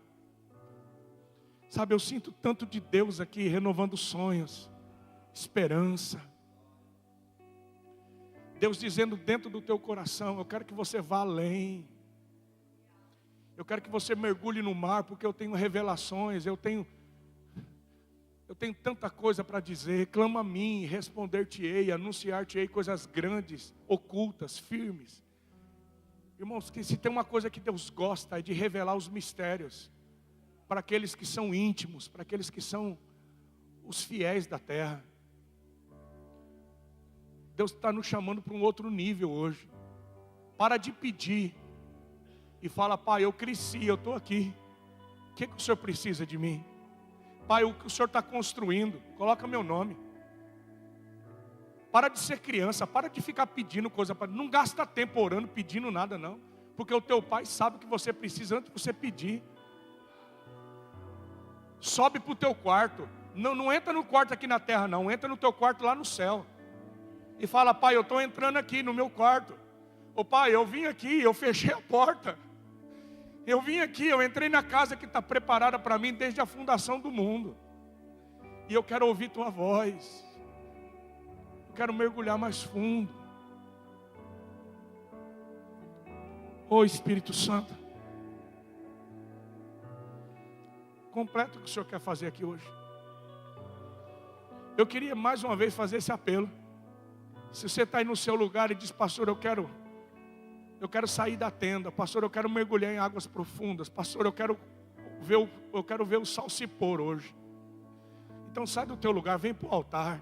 B: Sabe, eu sinto tanto de Deus aqui, renovando sonhos, esperança. Deus dizendo dentro do teu coração, eu quero que você vá além. Eu quero que você mergulhe no mar, porque eu tenho revelações, eu tenho tanta coisa para dizer. Clama a mim, responder-te-ei, anunciar-te-ei coisas grandes, ocultas, firmes. Irmãos, que se tem uma coisa que Deus gosta é de revelar os mistérios para aqueles que são íntimos, para aqueles que são os fiéis da terra. Deus está nos chamando para um outro nível hoje. Para de pedir e fala, Pai, eu cresci, eu estou aqui. O que o Senhor precisa de mim? Pai, o que o Senhor está construindo, coloca meu nome. Para de ser criança, para de ficar pedindo coisa. Não gasta tempo orando, pedindo nada não. Porque o teu Pai sabe o que você precisa antes de você pedir. Sobe para o teu quarto. Não entra no quarto aqui na terra não, entra no teu quarto lá no céu. E fala, Pai, eu estou entrando aqui no meu quarto. Ô Pai, eu vim aqui, eu fechei a porta. Eu vim aqui, eu entrei na casa que está preparada para mim desde a fundação do mundo. E eu quero ouvir tua voz. Eu quero mergulhar mais fundo. Ô Espírito Santo, completa o que o Senhor quer fazer aqui hoje. Eu queria mais uma vez fazer esse apelo. Se você está aí no seu lugar e diz, pastor, eu quero sair da tenda. Pastor, eu quero mergulhar em águas profundas. Pastor, eu quero ver o sol se pôr hoje. Então sai do teu lugar, vem para o altar.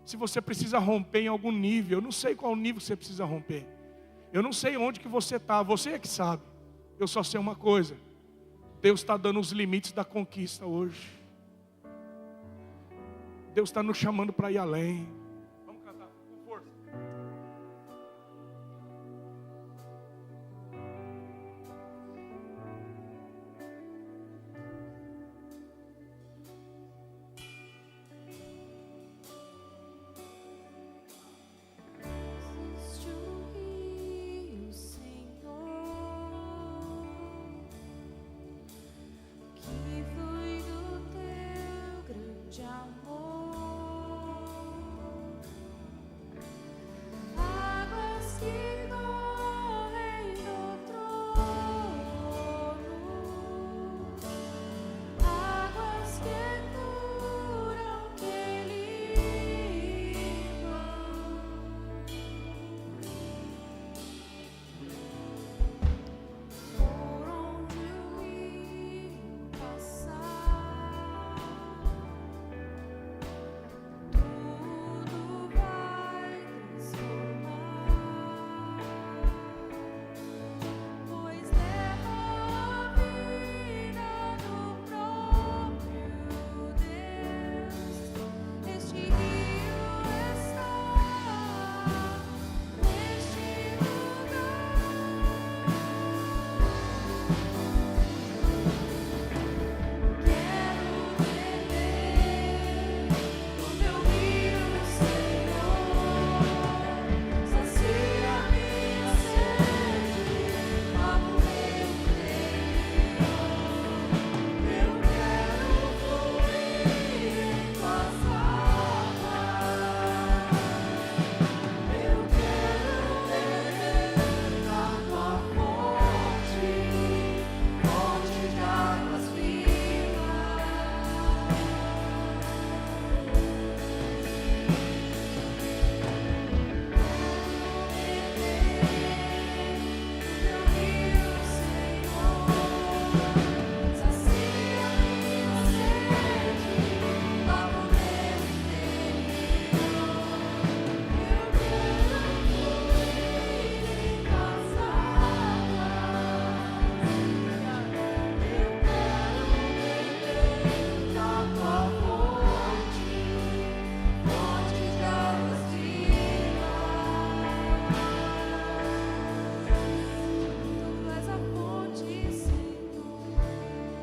B: Se você precisa romper em algum nível, eu não sei qual nível você precisa romper. Eu não sei onde que você está, você é que sabe. Eu só sei uma coisa: Deus está dando os limites da conquista hoje. Deus está nos chamando para ir além. Vamos cantar com força.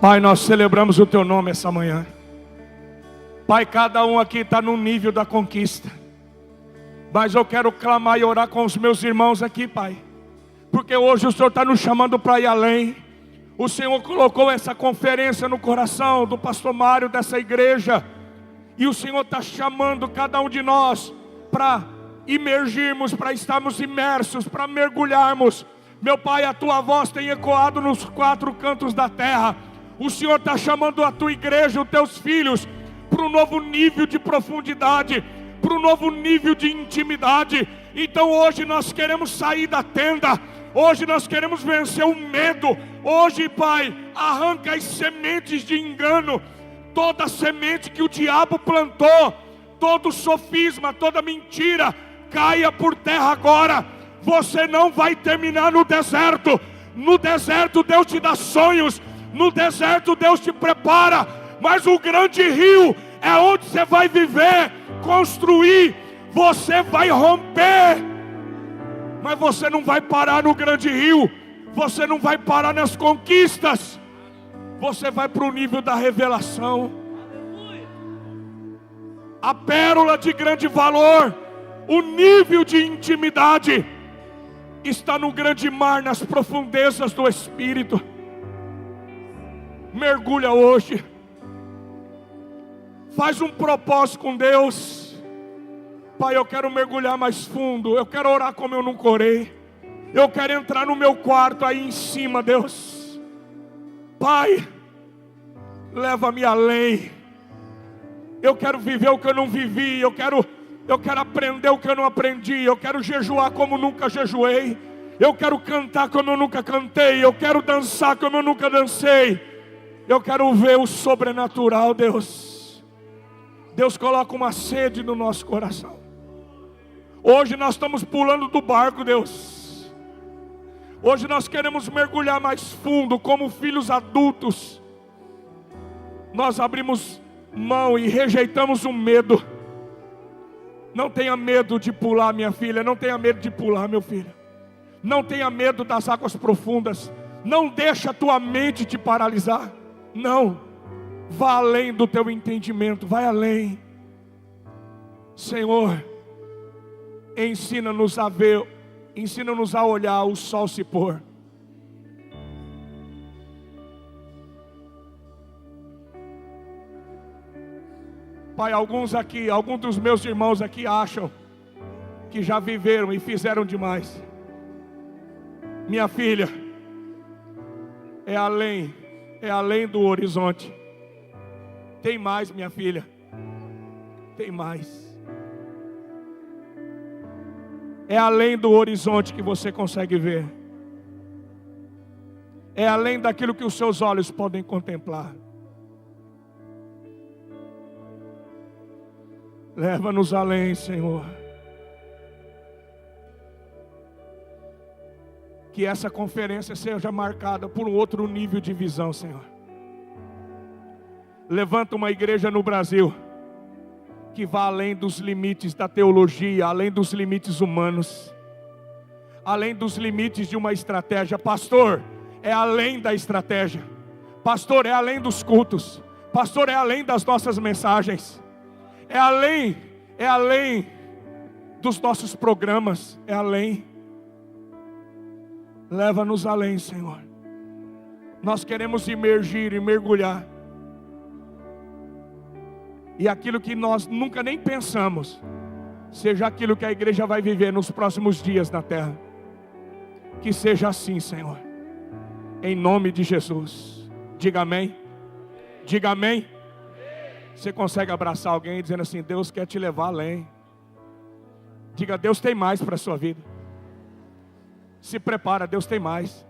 B: Pai, nós celebramos o Teu nome essa manhã. Pai, cada um aqui está no nível da conquista. Mas eu quero clamar e orar com os meus irmãos aqui, Pai. Porque hoje o Senhor está nos chamando para ir além. O Senhor colocou essa conferência no coração do pastor Mário dessa igreja. E o Senhor está chamando cada um de nós para imergirmos, para estarmos imersos, para mergulharmos. Meu Pai, a Tua voz tem ecoado nos 4 cantos da terra. O Senhor está chamando a Tua igreja, os Teus filhos, para um novo nível de profundidade, para um novo nível de intimidade. Então hoje nós queremos sair da tenda. Hoje nós queremos vencer o medo. Hoje, Pai, arranca as sementes de engano. Toda semente que o diabo plantou, todo sofisma, toda mentira, caia por terra agora. Você não vai terminar no deserto. No deserto Deus te dá sonhos. No deserto Deus te prepara. Mas o grande rio é onde você vai viver, construir. Você vai romper. Mas você não vai parar no grande rio. Você não vai parar nas conquistas. Você vai para o nível da revelação. A pérola de grande valor, o nível de intimidade, está no grande mar, nas profundezas do Espírito. Mergulha hoje. Faz um propósito com Deus. Pai, eu quero mergulhar mais fundo. Eu quero orar como eu nunca orei. Eu quero entrar no meu quarto aí em cima, Deus. Pai, leva-me além. Eu quero viver o que eu não vivi. Eu quero aprender o que eu não aprendi. Eu quero jejuar como nunca jejuei. Eu quero cantar como eu nunca cantei. Eu quero dançar como eu nunca dancei. Eu quero ver o sobrenatural, Deus. Deus coloca uma sede no nosso coração. Hoje nós estamos pulando do barco, Deus. Hoje nós queremos mergulhar mais fundo, como filhos adultos. Nós abrimos mão e rejeitamos o medo. Não tenha medo de pular, minha filha. Não tenha medo de pular, meu filho. Não tenha medo das águas profundas. Não deixa a tua mente te paralisar. Não. Vá além do teu entendimento. Vai além. Senhor, ensina-nos a ver, ensina-nos a olhar o sol se pôr. Pai, alguns dos meus irmãos aqui acham que já viveram e fizeram demais. Minha filha, é além do horizonte. Tem mais, minha filha. Tem mais. É além do horizonte que você consegue ver. É além daquilo que os seus olhos podem contemplar. Leva-nos além, Senhor. Que essa conferência seja marcada por um outro nível de visão, Senhor. Levanta uma igreja no Brasil que vá além dos limites da teologia, além dos limites humanos, além dos limites de uma estratégia. Pastor, é além da estratégia. Pastor, é além dos cultos. Pastor, é além das nossas mensagens. É além dos nossos programas. É além. Leva-nos além, Senhor. Nós queremos imergir e mergulhar. E aquilo que nós nunca nem pensamos, seja aquilo que a igreja vai viver nos próximos dias na terra. Que seja assim, Senhor. Em nome de Jesus. Diga amém. Diga amém. Você consegue abraçar alguém dizendo assim: Deus quer te levar além. Diga: Deus tem mais para a sua vida. Se prepara, Deus tem mais.